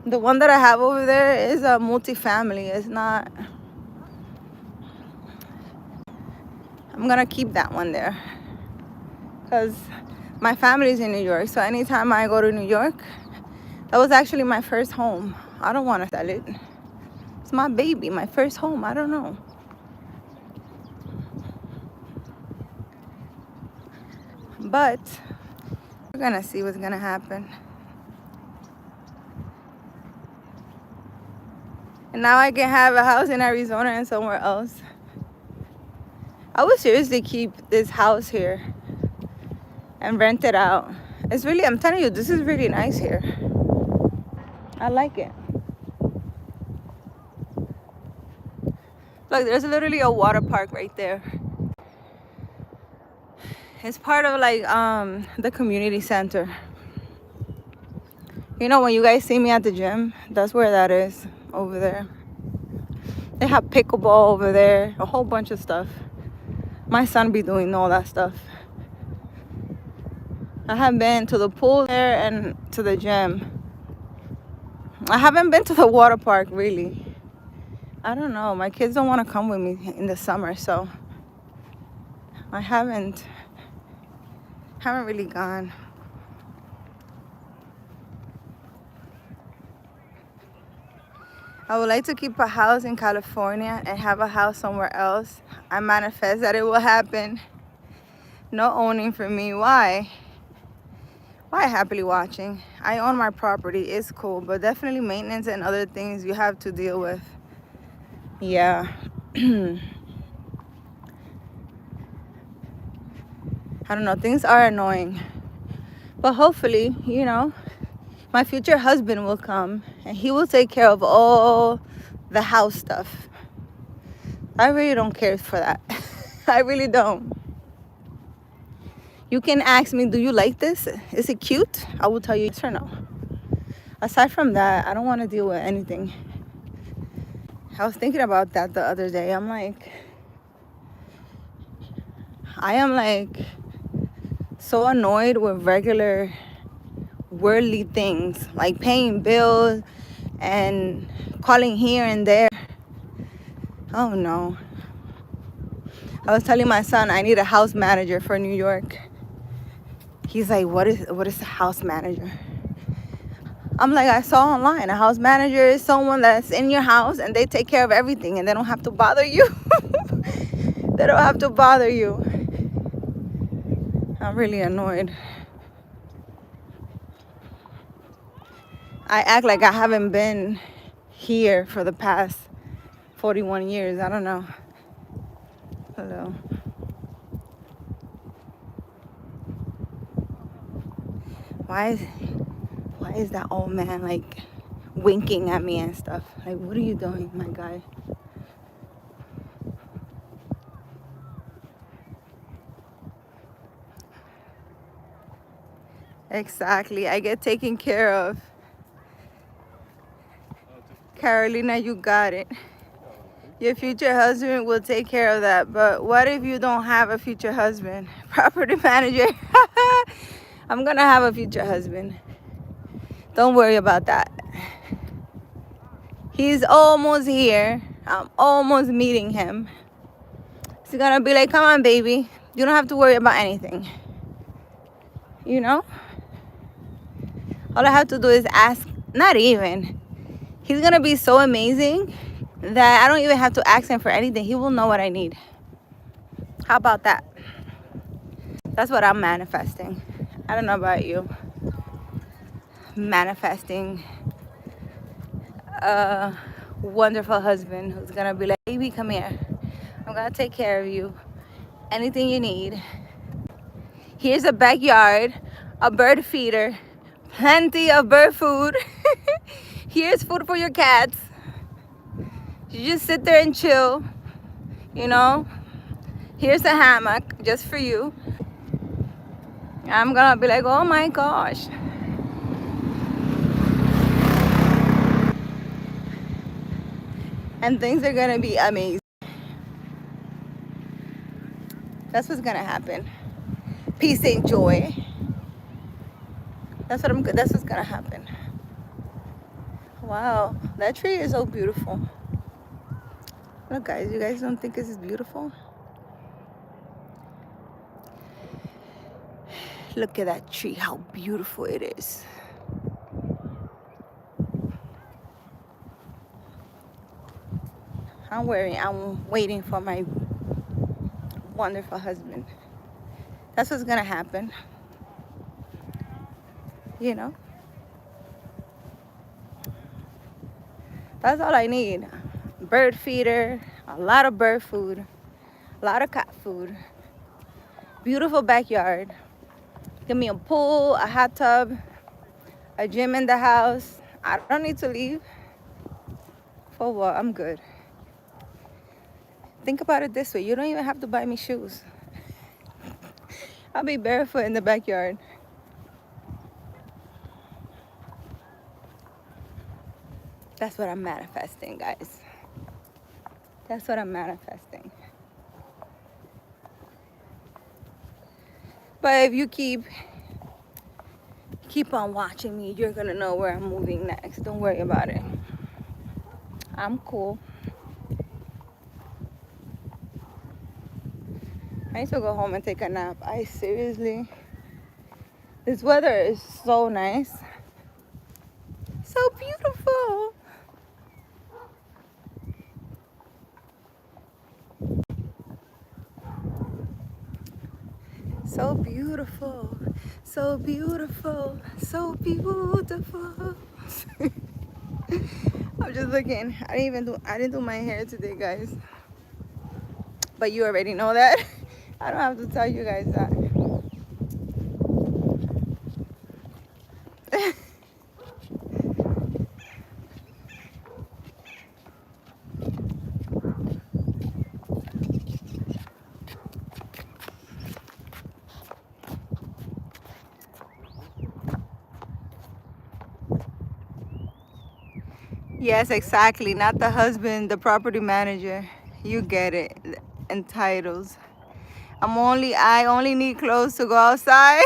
The one that I have over there is a multi-family. It's not. I'm gonna keep that one there because my family's in New York. So anytime I go to New York, that was actually my first home. I don't want to sell it. It's my baby, my first home. I don't know. But we're gonna see what's gonna happen. And now I can have a house in Arizona and somewhere else. I would seriously keep this house here and rent it out. It's really, I'm telling you, this is really nice here. I like it. Look, there's literally a water park right there. It's part of like the community center. You know, when you guys see me at the gym, that's where that is, over there. They have pickleball over there, a whole bunch of stuff. My son be doing all that stuff. I have been to the pool there and to the gym. I haven't been to the water park, really. I don't know. My kids don't want to come with me in the summer, so I haven't really gone. I would like to keep a house in California and have a house somewhere else. I manifest that it will happen. No owning for me. Why? Why happily watching? I own my property. It's cool, but definitely maintenance and other things you have to deal with. Yeah. I don't know. Things are annoying. But hopefully, you know, my future husband will come and he will take care of all the house stuff. I really don't care for that. I really don't. You can ask me, do you like this? Is it cute? I will tell you yes or no. Aside from that, I don't want to deal with anything. I was thinking about that the other day. I'm like, I am like so annoyed with regular worldly things, like paying bills and calling here and there. Oh no. I was telling my son I need a house manager for New York. He's like, what is a house manager? I'm like, I saw online a house manager is someone that's in your house and they take care of everything and they don't have to bother you. They don't have to bother you. I'm really annoyed. I act like I haven't been here for the past 41 years. I don't know. Hello. Why is that old man like winking at me and stuff? Like, what are you doing, my guy? Exactly. I get taken care of. Carolina, you got it. Your future husband will take care of that. But what if you don't have a future husband? Property manager. I'm gonna have a future husband. Don't worry about that. He's almost here. I'm almost meeting him. He's gonna be like, come on, baby. You don't have to worry about anything. You know? All I have to do is ask. Not even. He's gonna be so amazing that I don't even have to ask him for anything. He will know what I need. How about that? That's what I'm manifesting. I don't know about you. Manifesting a wonderful husband who's gonna be like, baby, come here. I'm gonna take care of you. Anything you need. Here's a backyard, a bird feeder, plenty of bird food. Here's food for your cats. You just sit there and chill, you know. Here's a hammock just for you. I'm gonna be like, oh my gosh. And things are gonna be amazing. That's what's gonna happen. Peace and joy. That's what's gonna happen. Wow, that tree is so beautiful. Look, guys, you guys don't think this is beautiful? Look at that tree, how beautiful it is. I'm waiting for my wonderful husband. That's what's gonna happen. You know? That's all I need. Bird feeder, a lot of bird food, a lot of cat food, beautiful backyard. Give me a pool, a hot tub, a gym in the house. I don't need to leave. For what? I'm good. Think about it this way. You don't even have to buy me shoes. I'll be barefoot in the backyard. That's what I'm manifesting, guys. That's what I'm manifesting. But if you keep on watching me, you're gonna know where I'm moving next. Don't worry about it. I'm cool. I need to go home and take a nap. Seriously, this weather is so nice. So beautiful. So beautiful. So beautiful. So beautiful. I'm just looking. I didn't do my hair today, guys. But you already know that. I don't have to tell you guys that. Yes, exactly. Not the husband, the property manager. You get it. Entitles. I only need clothes to go outside.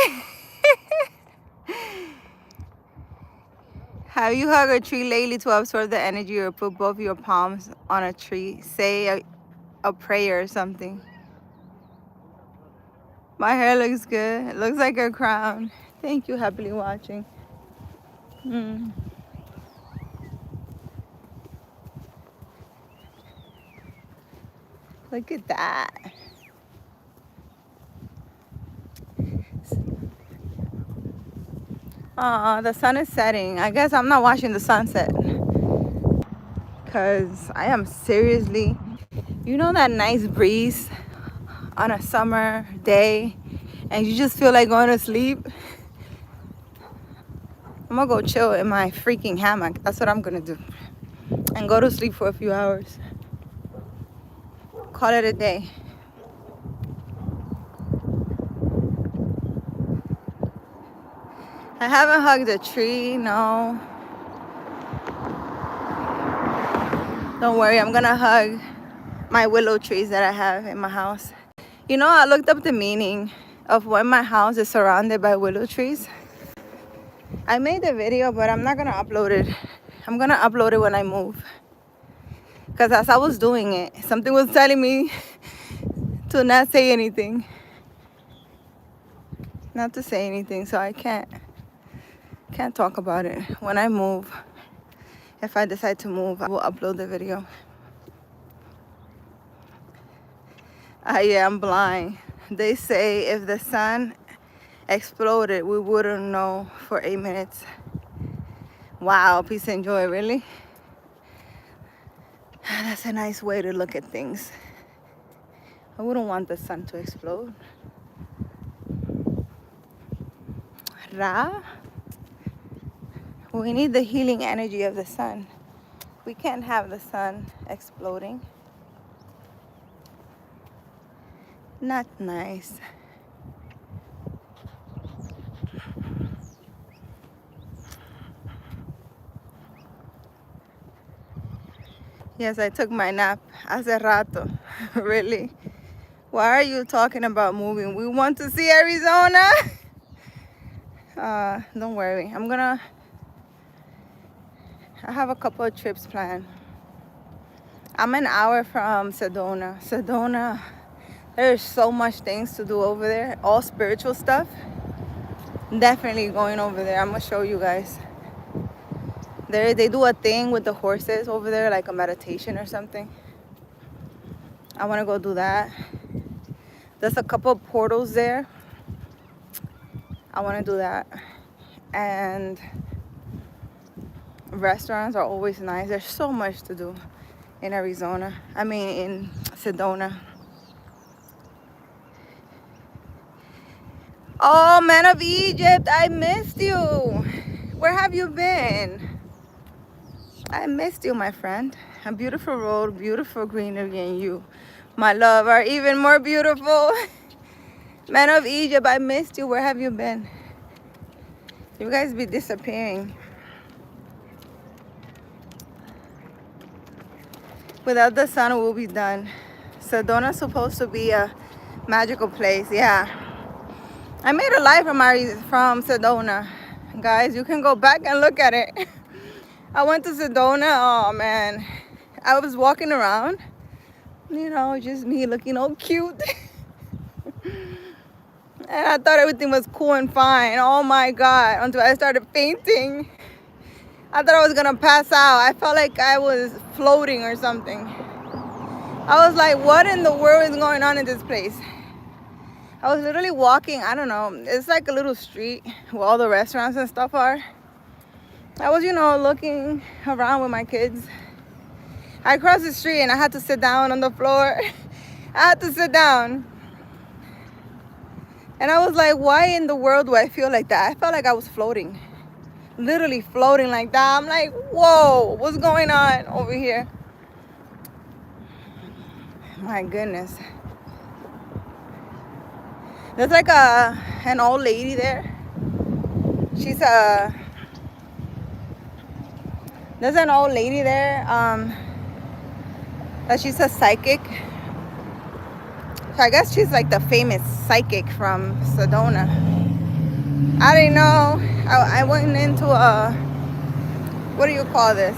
Have you hugged a tree lately to absorb the energy, or put both your palms on a tree? Say a prayer or something. My hair looks good. It looks like a crown. Thank you, happily watching. Look at that. The sun is setting. I guess I'm not watching the sunset, because I am seriously, you know, that nice breeze on a summer day and you just feel like going to sleep. I'm gonna go chill in my freaking hammock. That's what I'm gonna do, and go to sleep for a few hours. Call it a day. I haven't hugged a tree, no. Don't worry, I'm gonna hug my willow trees that I have in my house. You know, I looked up the meaning of when my house is surrounded by willow trees. I made the video, but I'm not gonna upload it. I'm gonna upload it when I move. Because as I was doing it, something was telling me to not say anything. Not to say anything, so I can't talk about it. When I move, if I decide to move, I will upload the video. Yeah, I'm blind. They say if the sun exploded, we wouldn't know for 8 minutes. Wow, peace and joy, really? That's a nice way to look at things. I wouldn't want the sun to explode. Ra? We need the healing energy of the sun. We can't have the sun exploding. Not nice. Yes, I took my nap hace rato. Really? Why are you talking about moving? We want to see Arizona. Don't worry. I have a couple of trips planned. I'm an hour from Sedona. Sedona, there's so much things to do over there. All spiritual stuff. Definitely going over there. I'm going to show you guys. They do a thing with the horses over there, like a meditation or something. I want to go do that. There's a couple of portals there. I want to do that. And restaurants are always nice. There's so much to do in Arizona. I mean, in Sedona. Oh, man of Egypt, I missed you. Where have you been? I missed you, my friend. A beautiful road, beautiful greenery, and you, my love, are even more beautiful. Man of Egypt, I missed you. Where have you been? You guys be disappearing. Without the sun, we'll be done. Sedona's supposed to be a magical place. Yeah. I made a live from Sedona. Guys, you can go back and look at it. I went to Sedona. Oh, man. I was walking around. You know, just me looking all cute. And I thought everything was cool and fine. Oh, my God. Until I started fainting. I thought I was going to pass out. I felt like I was floating or something. I was like, what in the world is going on in this place? I was literally walking, I don't know. It's like a little street where all the restaurants and stuff are. I was, you know, looking around with my kids. I crossed the street and I had to sit down on the floor. I had to sit down. And I was like, why in the world do I feel like that? I felt like I was floating. Literally floating like that. I'm like, whoa, what's going on over here? My goodness. There's like an old lady there. There's an old lady there. That she's a psychic. So I guess she's like the famous psychic from Sedona. I didn't know. I went into what do you call this?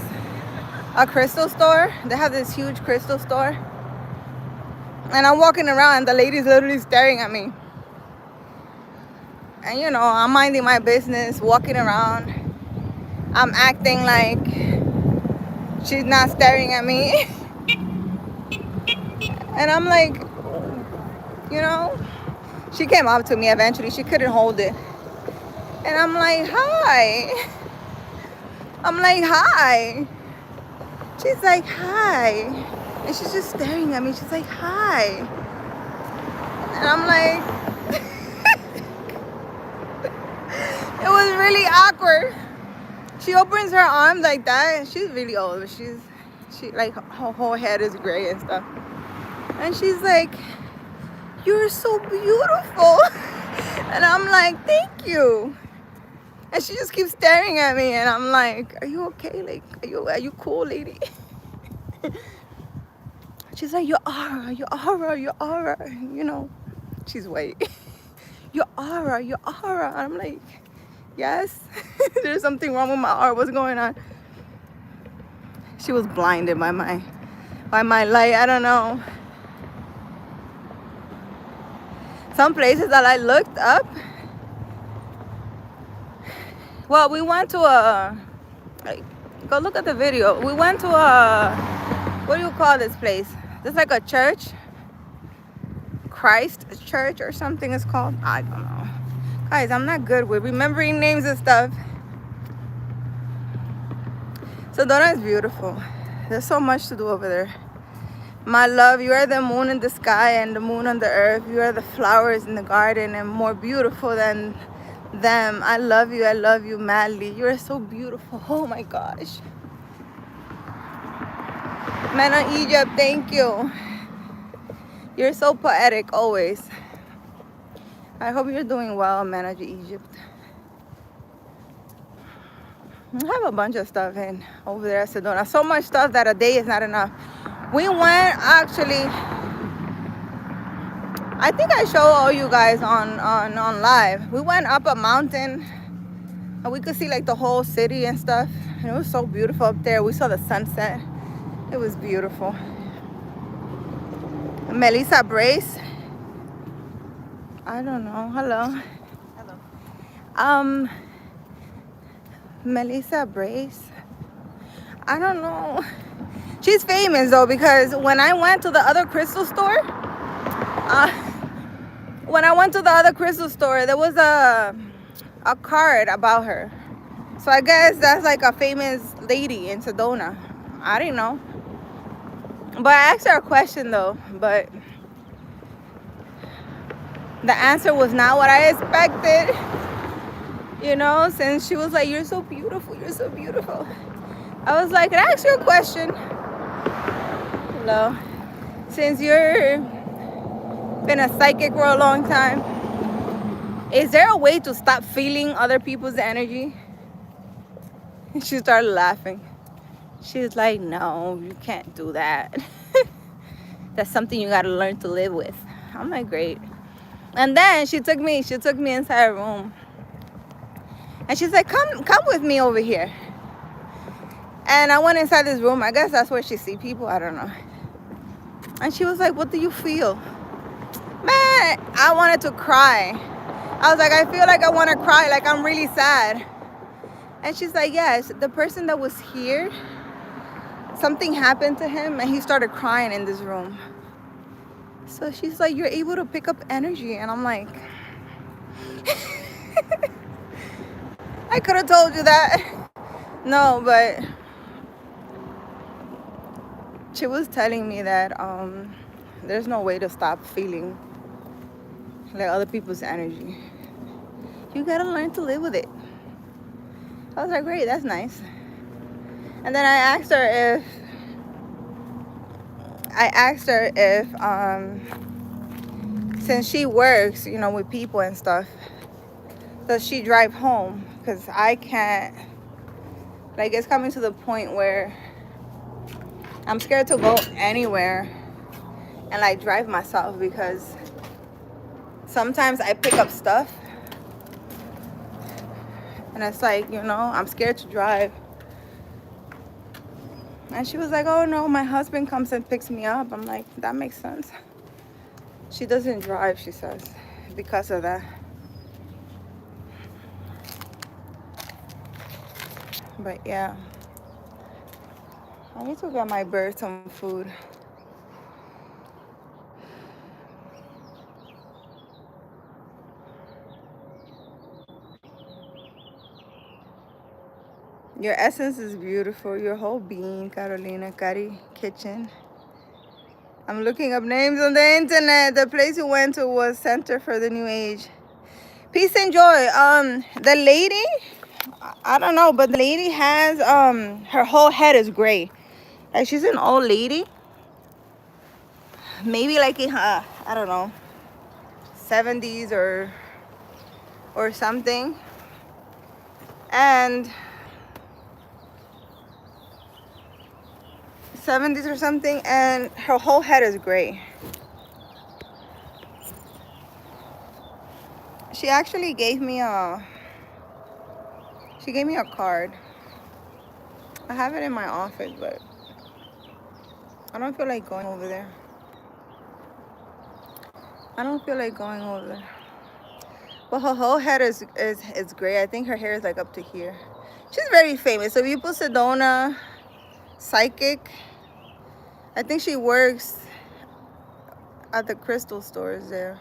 A crystal store. They have this huge crystal store. And I'm walking around and the lady's literally staring at me. And you know, I'm minding my business, walking around. I'm acting like she's not staring at me. And I'm like, you know, she came up to me eventually. She couldn't hold it. And I'm like, hi. I'm like, hi. She's like, hi. And she's just staring at me. She's like, hi. And I'm like, it was really awkward. She opens her arms like that. She's really old. She like, her whole head is gray and stuff. And she's like, you're so beautiful. And I'm like, thank you. And she just keeps staring at me. And I'm like, are you okay? Like, are you cool, lady? She's like, your aura. You know, she's white. Your aura. And I'm like, Yes. There's something wrong with my art. What's going on? She was blinded by my light. I don't know. Some places that I looked up. Well, we went to a, like, go look at the video. We went to a, what do you call this place? It's like a church. Christ Church or something it's called. I don't know. Guys, I'm not good with remembering names and stuff. Sedona is beautiful. There's so much to do over there. My love, you are the moon in the sky and the moon on the earth. You are the flowers in the garden and more beautiful than them. I love you madly. You are so beautiful. Oh my gosh. Man of Egypt, thank you. You're so poetic always. I hope you're doing well, man of Egypt. I have a bunch of stuff in over there at Sedona. So much stuff that a day is not enough. We went actually, I think I showed all you guys on live. We went up a mountain and we could see like the whole city and stuff. And it was so beautiful up there. We saw the sunset. It was beautiful. Melissa Brace. I don't know. Hello. Hello. Melissa Brace. I don't know. She's famous though because when I went to the other crystal store, there was a card about her. So I guess that's like a famous lady in Sedona. I didn't know. But I asked her a question though, but the answer was not what I expected. You know, since she was like, you're so beautiful, you're so beautiful. I was like, can I ask you a question? Hello. Since you're been a psychic for a long time, is there a way to stop feeling other people's energy? And she started laughing. She was like, no, you can't do that. That's something you gotta learn to live with. I'm like, great. And then she took me inside a room. And she's like, come with me over here. And I went inside this room. I guess that's where she see people. I don't know. And she was like, what do you feel? Man, I wanted to cry. I was like, I feel like I want to cry. Like I'm really sad. And she's like, yes, the person that was here, something happened to him and he started crying in this room. So she's like, you're able to pick up energy. And I'm like, I could have told you that. No, but she was telling me that there's no way to stop feeling like other people's energy. You gotta learn to live with it. I was like, great, that's nice. And then I asked her if since she works, you know, with people and stuff, does she drive home? Because I can't, like, it's coming to the point where I'm scared to go anywhere and like drive myself because sometimes I pick up stuff and it's like, you know, I'm scared to drive. And she was like, oh no, my husband comes and picks me up. I'm like, that makes sense. She doesn't drive, she says, because of that. But yeah, I need to get my bird some food. Your essence is beautiful. Your whole being, Carolina, Cari Kitchen. I'm looking up names on the internet. The place you went to was Center for the New Age. Peace and joy. The lady, I don't know, but the lady has her whole head is gray. Like she's an old lady. Maybe like in her, I don't know, 70s or something. And 70s or something, and her whole head is gray. She actually gave me a She gave me a card. I have it in my office, but I don't feel like going over there. I don't feel like going over there. But her whole head is gray. I think her hair is like up to here. She's very famous. So if you put Sedona Psychic, I think she works at the crystal stores there.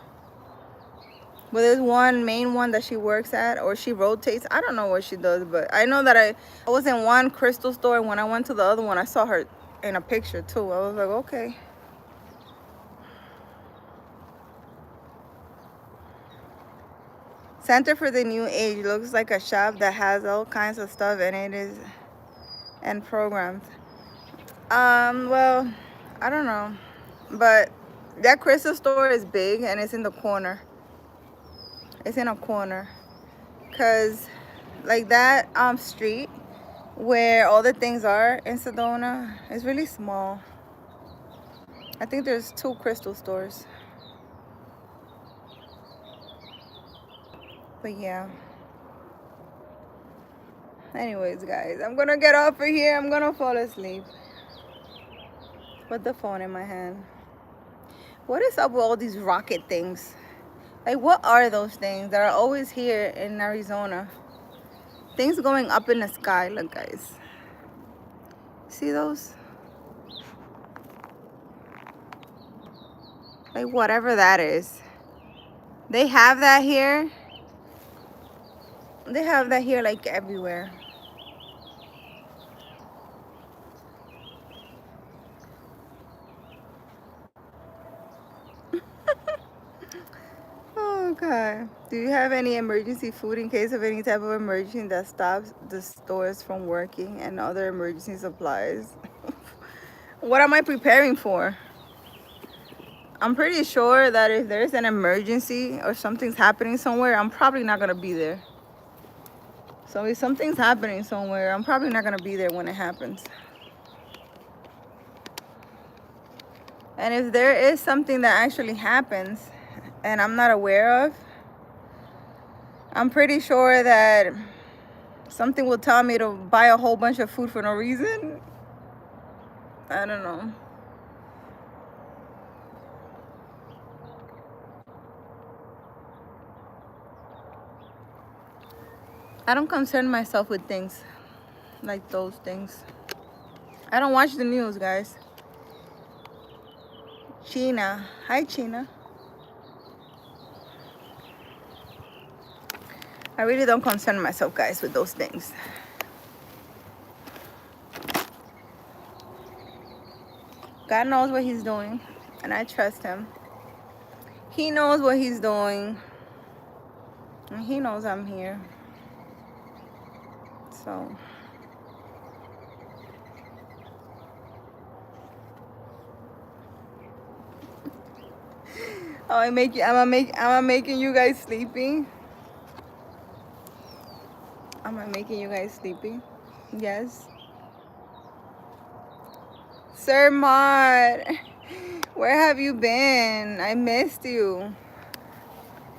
But there's one main one that she works at, or she rotates. I don't know what she does, but I know that I was in one crystal store, and when I went to the other one, I saw her in a picture too. I was like, okay. Center for the New Age looks like a shop that has all kinds of stuff in it, and programs. Well, I don't know, but that crystal store is big and it's in the corner. It's in a corner, cause like that street where all the things are in Sedona is really small. I think there's 2 crystal stores. But yeah. Anyways, guys, I'm gonna get off of here. I'm gonna fall asleep. With the phone in my hand. What is up with all these rocket things? Like, what are those things that are always here in Arizona? Things going up in the sky. Look, guys. See those? Like, whatever that is. They have that here. They have that here, like, everywhere. Okay. Do you have any emergency food in case of any type of emergency that stops the stores from working, and other emergency supplies? What am I preparing for? I'm pretty sure that if there's an emergency or something's happening somewhere, I'm probably not going to be there. So if something's happening somewhere, I'm probably not going to be there when it happens. And if there is something that actually happens and I'm not aware of, I'm pretty sure that something will tell me to buy a whole bunch of food for no reason. I don't know. I don't concern myself with things like those things. I don't watch the news, guys. China. Hi, China. I really don't concern myself, guys, with those things. God knows what he's doing, and I trust him. He knows what he's doing, and he knows I'm here. So oh, am I making you guys sleepy? Am I making you guys sleepy? Yes. Sir Mod, where have you been? I missed you.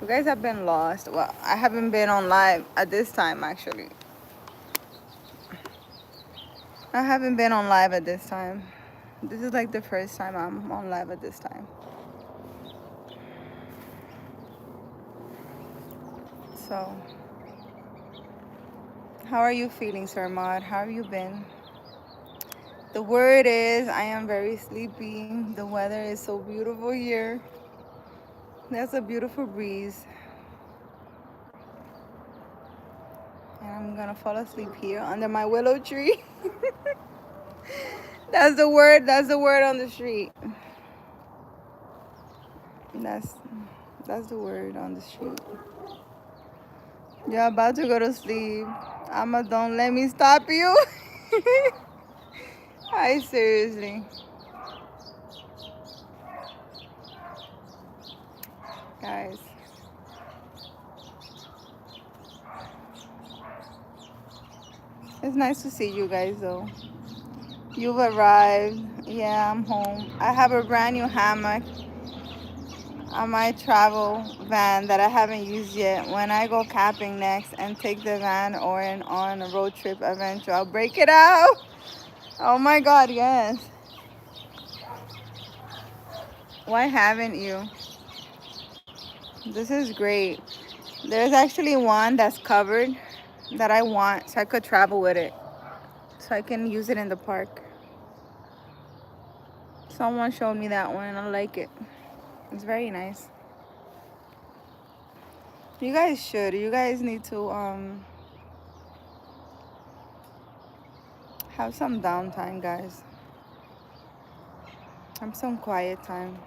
You guys have been lost. Well, I haven't been on live at this time, actually. I haven't been on live at this time. This is like the first time I'm on live at this time. So, how are you feeling, Sir Mod? How have you been? The word is, I am very sleepy. The weather is so beautiful here. There's a beautiful breeze. And I'm gonna fall asleep here under my willow tree. That's the word on the street. That's the word on the street. You're about to go to sleep. Don't let me stop you. I seriously. Guys. It's nice to see you guys though. You've arrived. Yeah, I'm home. I have a brand new hammock. on my travel van that I haven't used yet. When I go camping next and take the van or on a road trip adventure, I'll break it out. Oh my God, yes. Why haven't you? This is great. There's actually one that's covered that I want so I could travel with it. So I can use it in the park. Someone showed me that one and I like it. It's very nice. You guys should. You guys need to have some downtime, guys. Have some quiet time.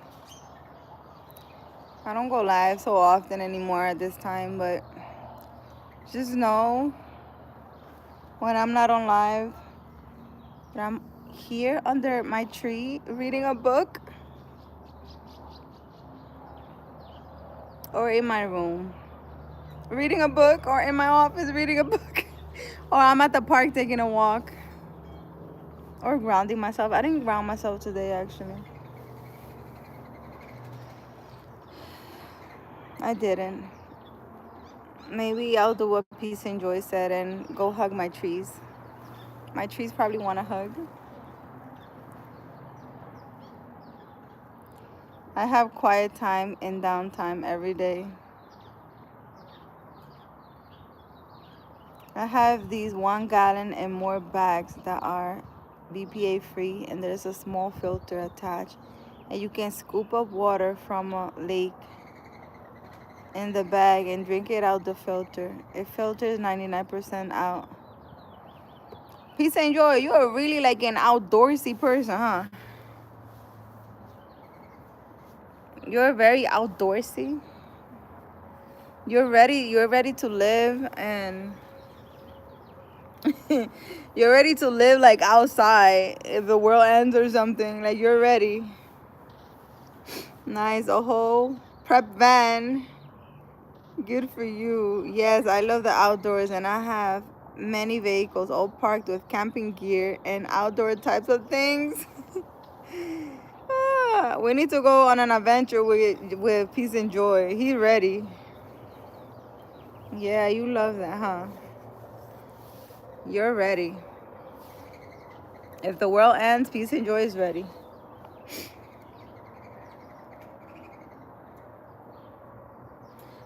I don't go live so often anymore at this time, but just know when I'm not on live that I'm here under my tree reading a book or in my room reading a book or in my office reading a book or I'm at the park taking a walk or grounding myself. I didn't ground myself today actually. I didn't. Maybe I'll do what Peace and Joy said and go hug my trees. My trees probably want a hug. I have quiet time and downtime every day. I have these 1 gallon and more bags that are BPA free, and there's a small filter attached, and you can scoop up water from a lake in the bag and drink it out the filter. It filters 99% out. Peace and Joy, you are really like an outdoorsy person, huh? You're very outdoorsy. You're ready to live, and you're ready to live like outside if the world ends or something. Like you're ready. Nice, a whole prep van. Good for you. Yes, I love the outdoors, and I have many vehicles all parked with camping gear and outdoor types of things. We need to go on an adventure with Peace and Joy. He's ready. Yeah, you love that, huh? You're ready. If the world ends, Peace and Joy is ready.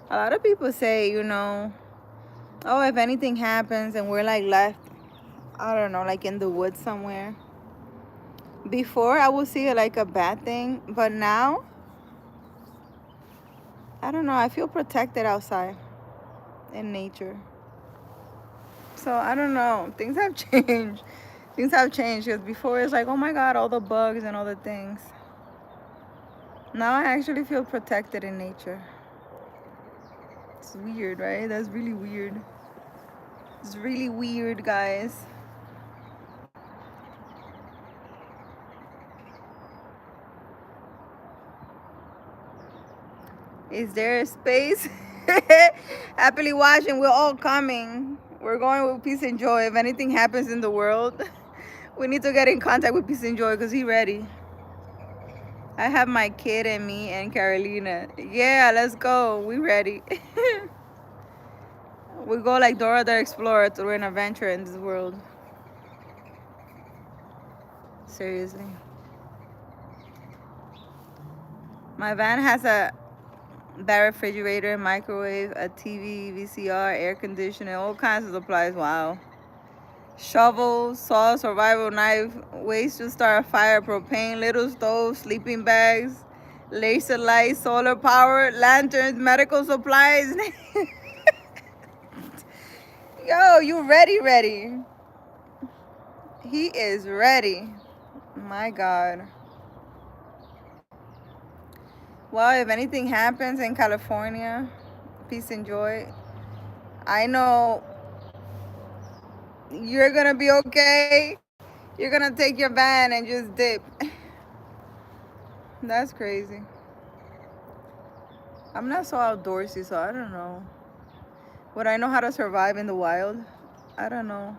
A lot of people say, oh, if anything happens and we're like left, I don't know, like in the woods somewhere. Before, I would see it like a bad thing, but now, I don't know, I feel protected outside in nature. So I don't know, things have changed. Things have changed because before it's like, oh my God, all the bugs and all the things. Now I actually feel protected in nature. It's weird, right? That's really weird. It's really weird, guys. Is there a space? Happily watching. We're all coming. We're going with Peace and Joy. If anything happens in the world, we need to get in contact with Peace and Joy because he's ready. I have my kid and me and Carolina. Yeah, let's go. We ready. We go like Dora the Explorer through an adventure in this world. Seriously. My van has a bad refrigerator, microwave, a TV, VCR, air conditioner, all kinds of supplies. Wow. Shovel, saw, survival knife, ways to start a fire, propane, little stove, sleeping bags, laser lights, solar power, lanterns, medical supplies. Yo, you ready. He is ready. My God. Well, if anything happens in California, Peace and Joy, I know you're gonna be okay. You're gonna take your van and just dip. That's crazy. I'm not so outdoorsy, so I don't know. Would I know how to survive in the wild? I don't know.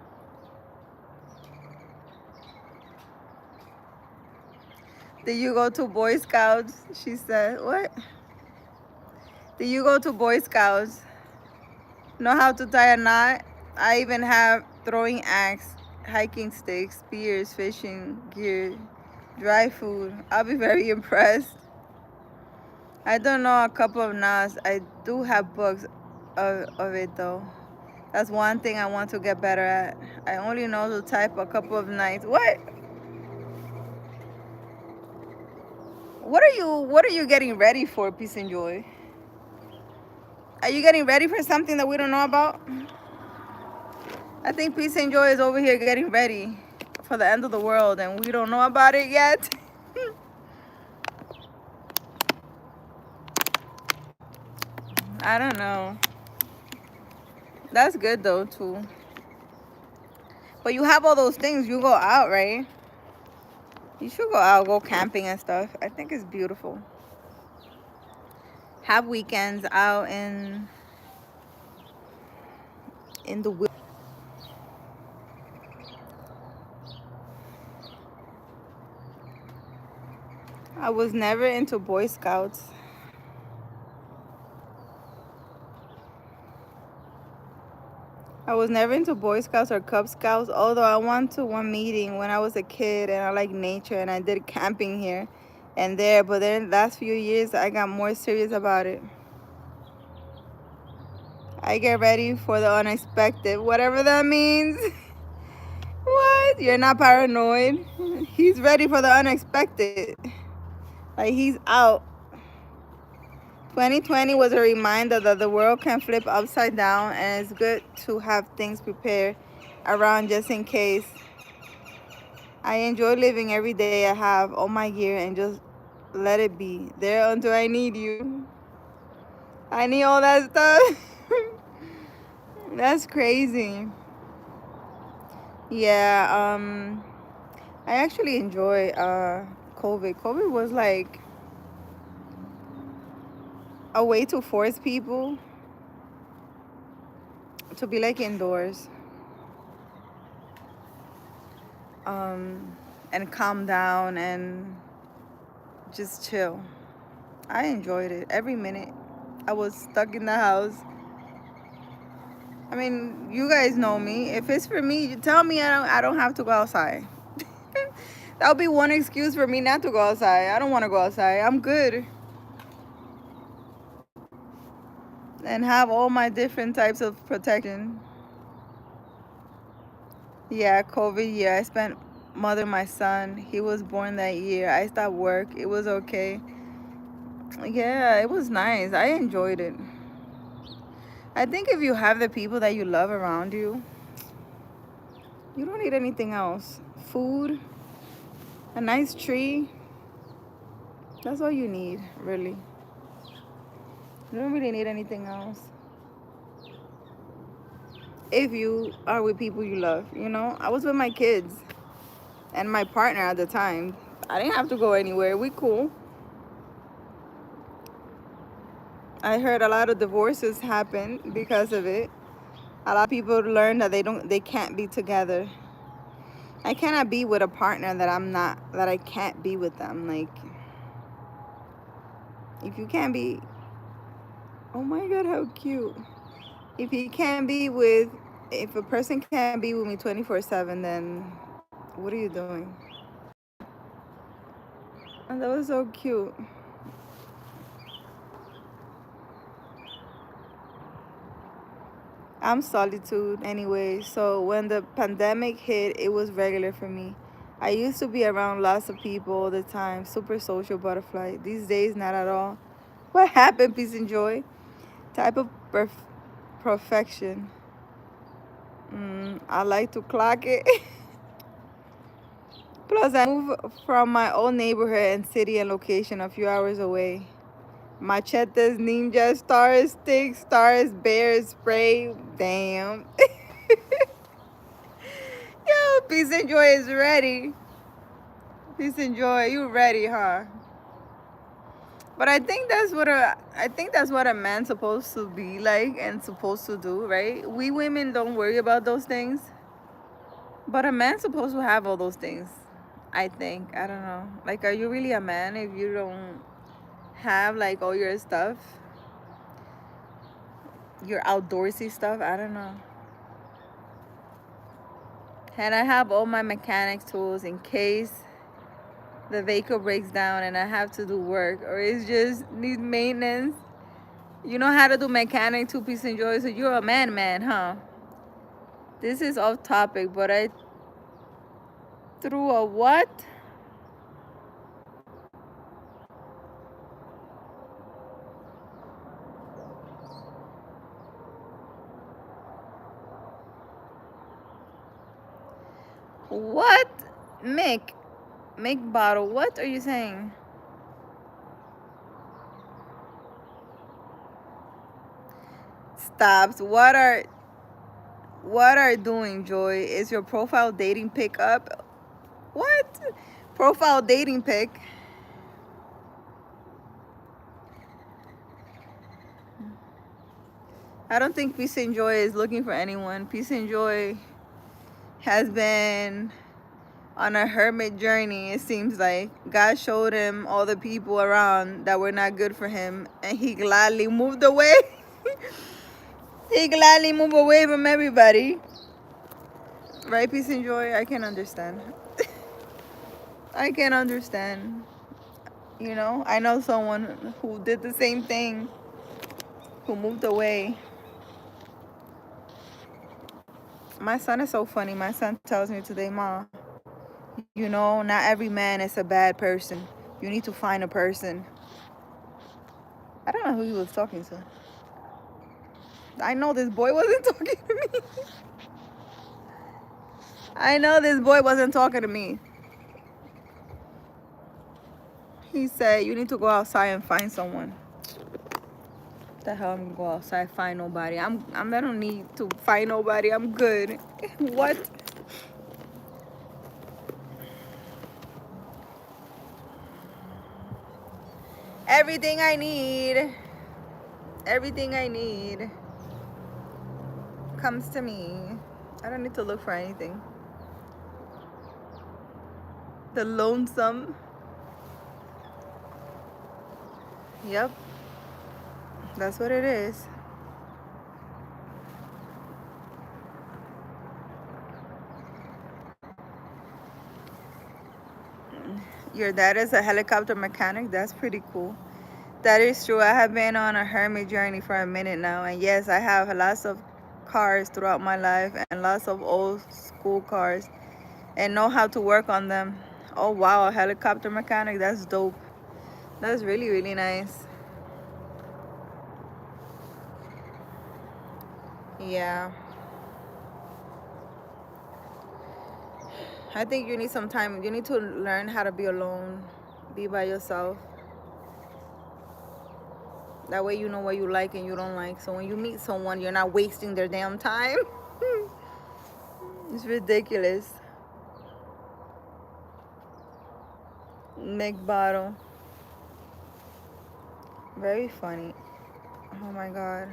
Did you go to Boy Scouts? She said, what? Do you go to Boy Scouts? Know how to tie a knot? I even have throwing axe, hiking sticks, spears, fishing gear, dry food. I'll be very impressed. I don't know a couple of knots. I do have books of it though. That's one thing I want to get better at. I only know to type a couple of nights. What? What are you getting ready for, Peace and Joy? Are you getting ready for something that we don't know about? I think Peace and Joy is over here getting ready for the end of the world and we don't know about it yet. I don't know. That's good though too. But you have all those things. You go out, right? You should go out, go camping and stuff. I think it's beautiful. Have weekends out in the woods. I was never into Boy Scouts. I was never into Boy Scouts or Cub Scouts, although I went to one meeting when I was a kid and I like nature and I did camping here and there. But then last few years, I got more serious about it. I get ready for the unexpected, whatever that means. What? You're not paranoid? He's ready for the unexpected. Like he's out. 2020 was a reminder that the world can flip upside down and it's good to have things prepared around just in case. I enjoy living every day I have all my gear and just let it be there until I need you. I need all that stuff. That's crazy. Yeah, I actually enjoy COVID. COVID was like a way to force people to be like indoors and calm down and just chill. I enjoyed it every minute. I was stuck in the house. I mean, you guys know me. If it's for me, you tell me I don't have to go outside. That'll be one excuse for me not to go outside. I don't want to go outside. I'm good. And have all my different types of protection. Yeah, COVID year. I spent mothering my son. He was born that year. I stopped work. It was okay. Yeah, it was nice. I enjoyed it. I think if you have the people that you love around you, you don't need anything else. Food, a nice tree. That's all you need, really. You don't really need anything else. If you are with people you love, you know? I was with my kids and my partner at the time. I didn't have to go anywhere. We cool. I heard a lot of divorces happen because of it. A lot of people learn that they can't be together. I cannot be with a partner that I can't be with them. Like, if you can't be, oh my God, how cute. If a person can't be with me 24/7, then what are you doing? And that was so cute. I'm solitude anyway, so when the pandemic hit, it was regular for me. I used to be around lots of people all the time, super social butterfly. These days, not at all. What happened, peace and joy? Type of perfection. I like to clock it. Plus, I moved from my old neighborhood and city and location a few hours away. Machetes, ninja, stars, sticks, stars, bears, spray. Damn. Yo, peace and joy is ready. Peace and joy, you ready, huh? But I think that's what a man's supposed to be like and supposed to do, right? We women don't worry about those things. But a man's supposed to have all those things. I think. I don't know. Like, are you really a man if you don't have like all your stuff? your outdoorsy stuff. I don't know. And I have all my mechanic tools in case the vehicle breaks down and I have to do work or it's just needs maintenance. You know how to do mechanic to Peace and Joy, so you're a man, huh? This is off topic, but I threw a what? What? Mick bottle. What are you saying? Stops. What are doing, Joy? Is your profile dating pick up? What? Profile dating pic? I don't think Peace and Joy is looking for anyone. Peace and Joy has been on a hermit journey, it seems like. God showed him all the people around that were not good for him, and he gladly moved away. He gladly moved away from everybody. Right, Peace and Joy? I can understand. I can understand. You know, I know someone who did the same thing, who moved away. My son is so funny. My son tells me today, Ma, you know, not every man is a bad person. You need to find a person. I don't know who he was talking to. I know this boy wasn't talking to me. I know this boy wasn't talking to me. He said, you need to go outside and find someone. What the hell, I'm gonna go outside, find nobody. I don't need to find nobody. I'm good. What? Everything I need comes to me. I don't need to look for anything. The lonesome. Yep. That's what it is. Your dad is a helicopter mechanic? That's pretty cool. That is true. I have been on a hermit journey for a minute now. And yes, I have lots of cars throughout my life and lots of old school cars and know how to work on them. Oh, wow. A helicopter mechanic? That's dope. That's really, really nice. Yeah. I think you need some time. You need to learn how to be alone, be by yourself. That way you know what you like and you don't like. So when you meet someone, you're not wasting their damn time. It's ridiculous. Mick bottle. Very funny. Oh my God.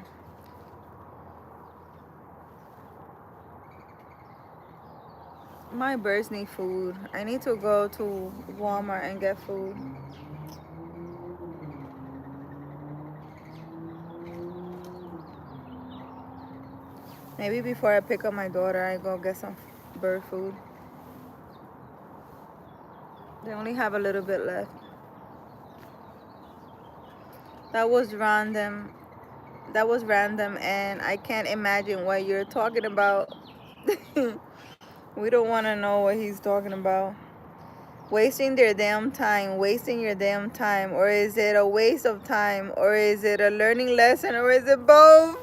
My birds need food. I need to go to Walmart and get food. Maybe before I pick up my daughter, I go get some bird food. They only have a little bit left. That was random. That was random, and I can't imagine what you're talking about. We don't want to know what he's talking about. Wasting their damn time, wasting your damn time, or is it a waste of time, or is it a learning lesson, or is it both?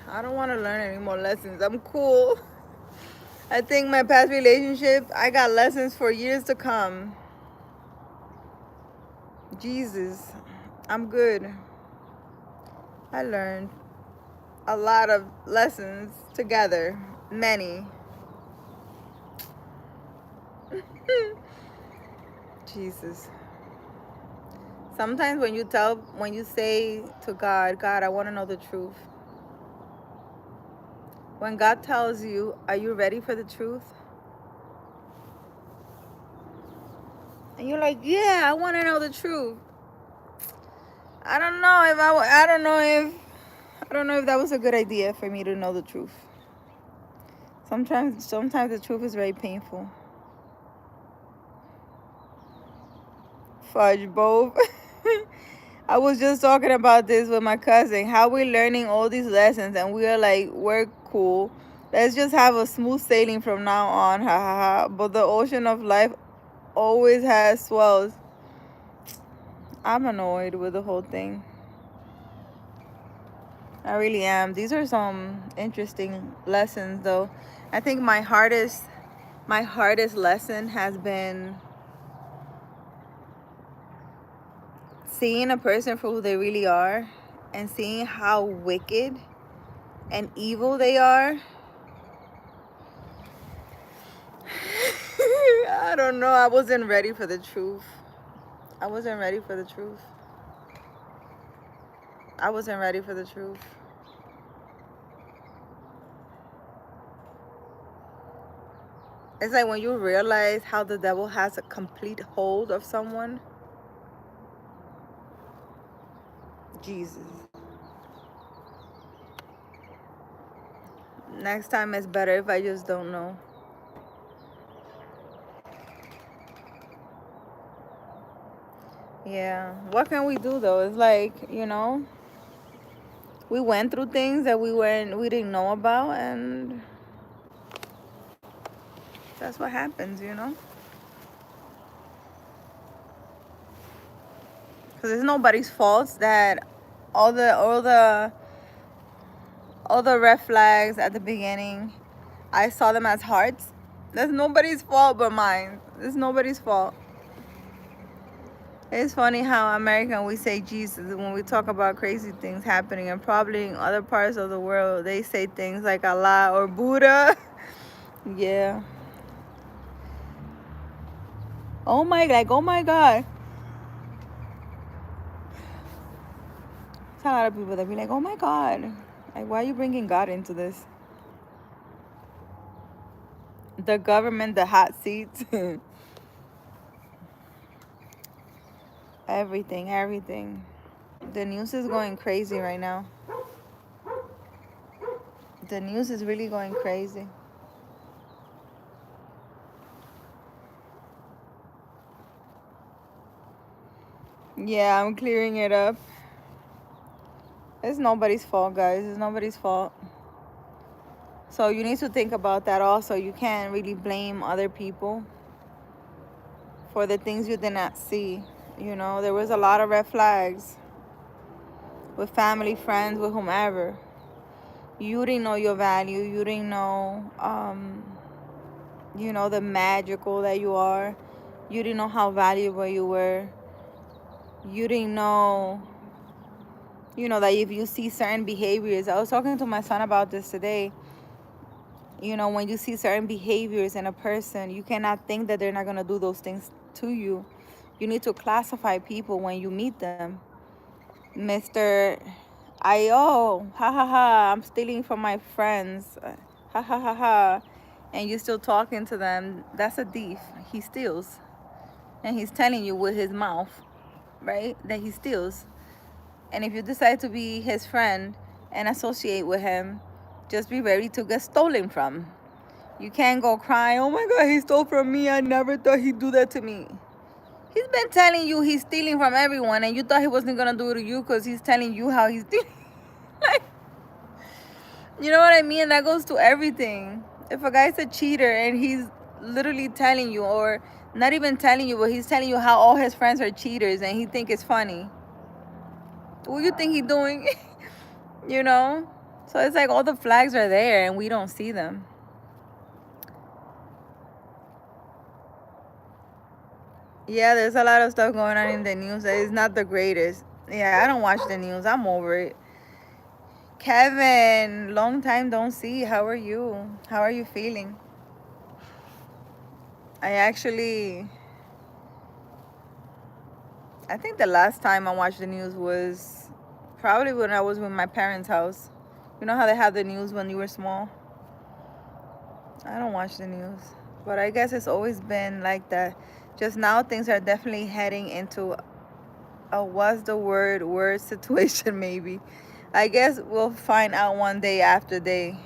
I don't want to learn any more lessons. I'm cool. I think my past relationship, I got lessons for years to come. Jesus, I'm good. I learned a lot of lessons together, many. Jesus. Sometimes when you say to God, God, I want to know the truth. When God tells you, are you ready for the truth? And you're like, yeah, I want to know the truth. I don't know if that was a good idea for me to know the truth. Sometimes the truth is very painful. Fudge both. I was just talking about this with my cousin. How we're learning all these lessons and we are like, we're cool. Let's just have a smooth sailing from now on. Ha ha ha. But the ocean of life always has swells. I'm annoyed with the whole thing. I really am. These are some interesting lessons though. I think my hardest lesson has been seeing a person for who they really are and seeing how wicked and evil they are. I don't know. I wasn't ready for the truth. I wasn't ready for the truth. I wasn't ready for the truth. It's like when you realize how the devil has a complete hold of someone. Jesus. Next time it's better if I just don't know. Yeah. What can we do though? It's like, you know, we went through things that we didn't know about, and that's what happens, you know? Because it's nobody's fault that all the red flags at the beginning, I saw them as hearts. That's nobody's fault but mine. It's nobody's fault. It's funny how American we say Jesus when we talk about crazy things happening, and probably in other parts of the world they say things like Allah or Buddha. Yeah. Oh my God. It's a lot of people that be like, oh my God. Like, why are you bringing God into this? The government, the hot seats. Everything. The news is going crazy right now. The news is really going crazy. Yeah, I'm clearing it up. It's nobody's fault, guys. It's nobody's fault. So you need to think about that also. You can't really blame other people for the things you did not see. You know, there was a lot of red flags with family, friends, with whomever. You didn't know your value. You didn't know, you know, the magical that you are. You didn't know how valuable you were. You didn't know, you know, that if you see certain behaviors. I was talking to my son about this today. You know, when you see certain behaviors in a person, you cannot think that they're not going to do those things to you. You need to classify people when you meet them. Mr. Ha ha ha, I'm stealing from my friends. Ha ha ha ha. And you're still talking to them. That's a thief. He steals. And he's telling you with his mouth, right, that he steals. And if you decide to be his friend and associate with him, just be ready to get stolen from. You can't go crying, oh my God, he stole from me. I never thought he'd do that to me. He's been telling you he's stealing from everyone, and you thought he wasn't going to do it to you because he's telling you how he's stealing. Like, you know what I mean? That goes to everything. If a guy's a cheater and he's literally telling you, or not even telling you, but he's telling you how all his friends are cheaters and he think it's funny, what do you think he's doing? You know? So it's like all the flags are there and we don't see them. Yeah, there's a lot of stuff going on in the news that is not the greatest. Yeah, I don't watch the news. I'm over it. Kevin, long time don't see. How are you? How are you feeling? I think the last time I watched the news was probably when I was with my parents' house. You know how they have the news when you were small? I don't watch the news. But I guess it's always been like that. Just now things are definitely heading into a what's the word situation maybe. I guess we'll find out one day after day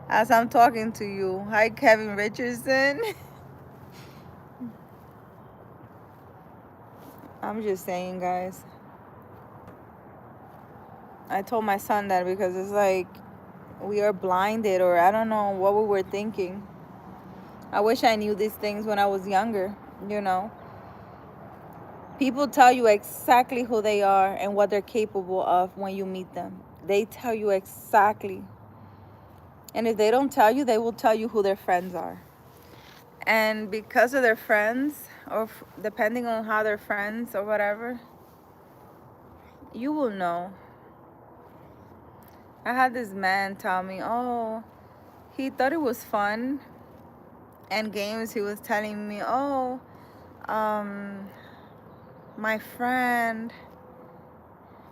as I'm talking to you. Hi, Kevin Richardson. I'm just saying, guys. I told my son that because it's like we are blinded, or I don't know what we were thinking. I wish I knew these things when I was younger, you know. People tell you exactly who they are and what they're capable of when you meet them. They tell you exactly. And if they don't tell you, they will tell you who their friends are. And because of their friends, or depending on how they're friends or whatever, you will know. I had this man tell me, oh, he thought it was fun and games. He was telling me, oh, my friend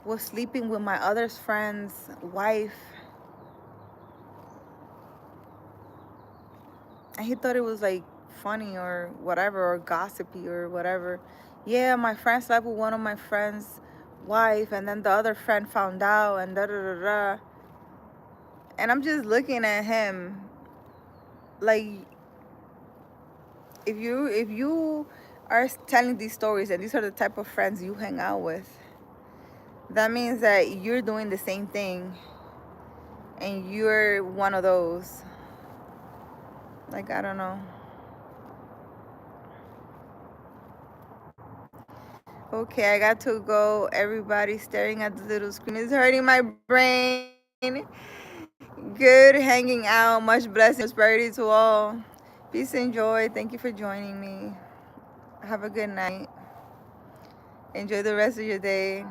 was sleeping with my other friend's wife. And he thought it was like funny or whatever, or gossipy or whatever. Yeah, my friend slept with one of my friend's wife, and then the other friend found out, and da da da da. And I'm just looking at him like, if you are telling these stories and these are the type of friends you hang out with, that means that you're doing the same thing and you're one of those. Like, I don't know. Okay, I got to go. Everybody staring at the little screen is hurting my brain. Good hanging out. Much blessing, prosperity to all. Peace and joy. Thank you for joining me. Have a good night. Enjoy the rest of your day.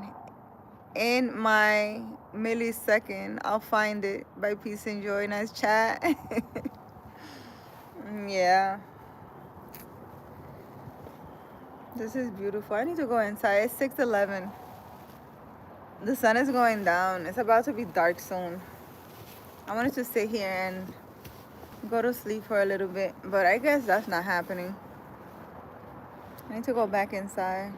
In my millisecond, I'll find it by peace and joy. Nice chat. Yeah. This is beautiful. I need to go inside. It's 6:11. The sun is going down. It's about to be dark soon. I wanted to sit here and go to sleep for a little bit, but I guess that's not happening. I need to go back inside.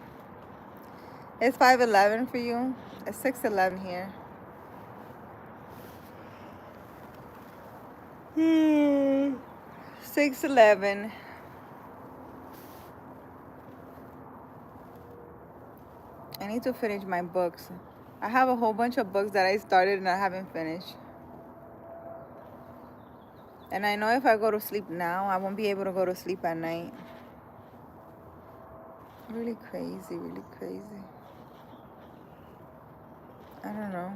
It's 5:11 for you. It's 6:11 here. 6:11. I need to finish my books. I have a whole bunch of books that I started and I haven't finished. And I know if I go to sleep now, I won't be able to go to sleep at night. Really crazy, really crazy. I don't know.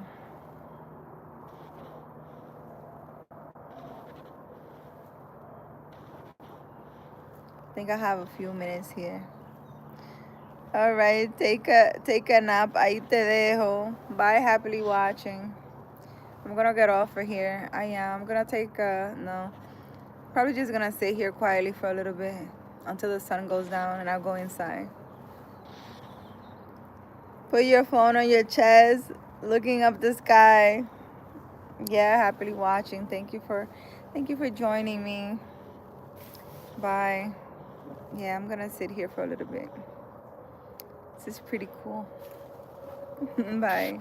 I think I have a few minutes here. All right, take a nap. Ahí te dejo. Bye, happily watching. I'm gonna get off for here. I am. I'm gonna take no. Probably just gonna sit here quietly for a little bit until the sun goes down and I'll go inside. Put your phone on your chest, looking up the sky. Yeah, happily watching. Thank you for joining me. Bye. Yeah, I'm gonna sit here for a little bit. This is pretty cool. Bye.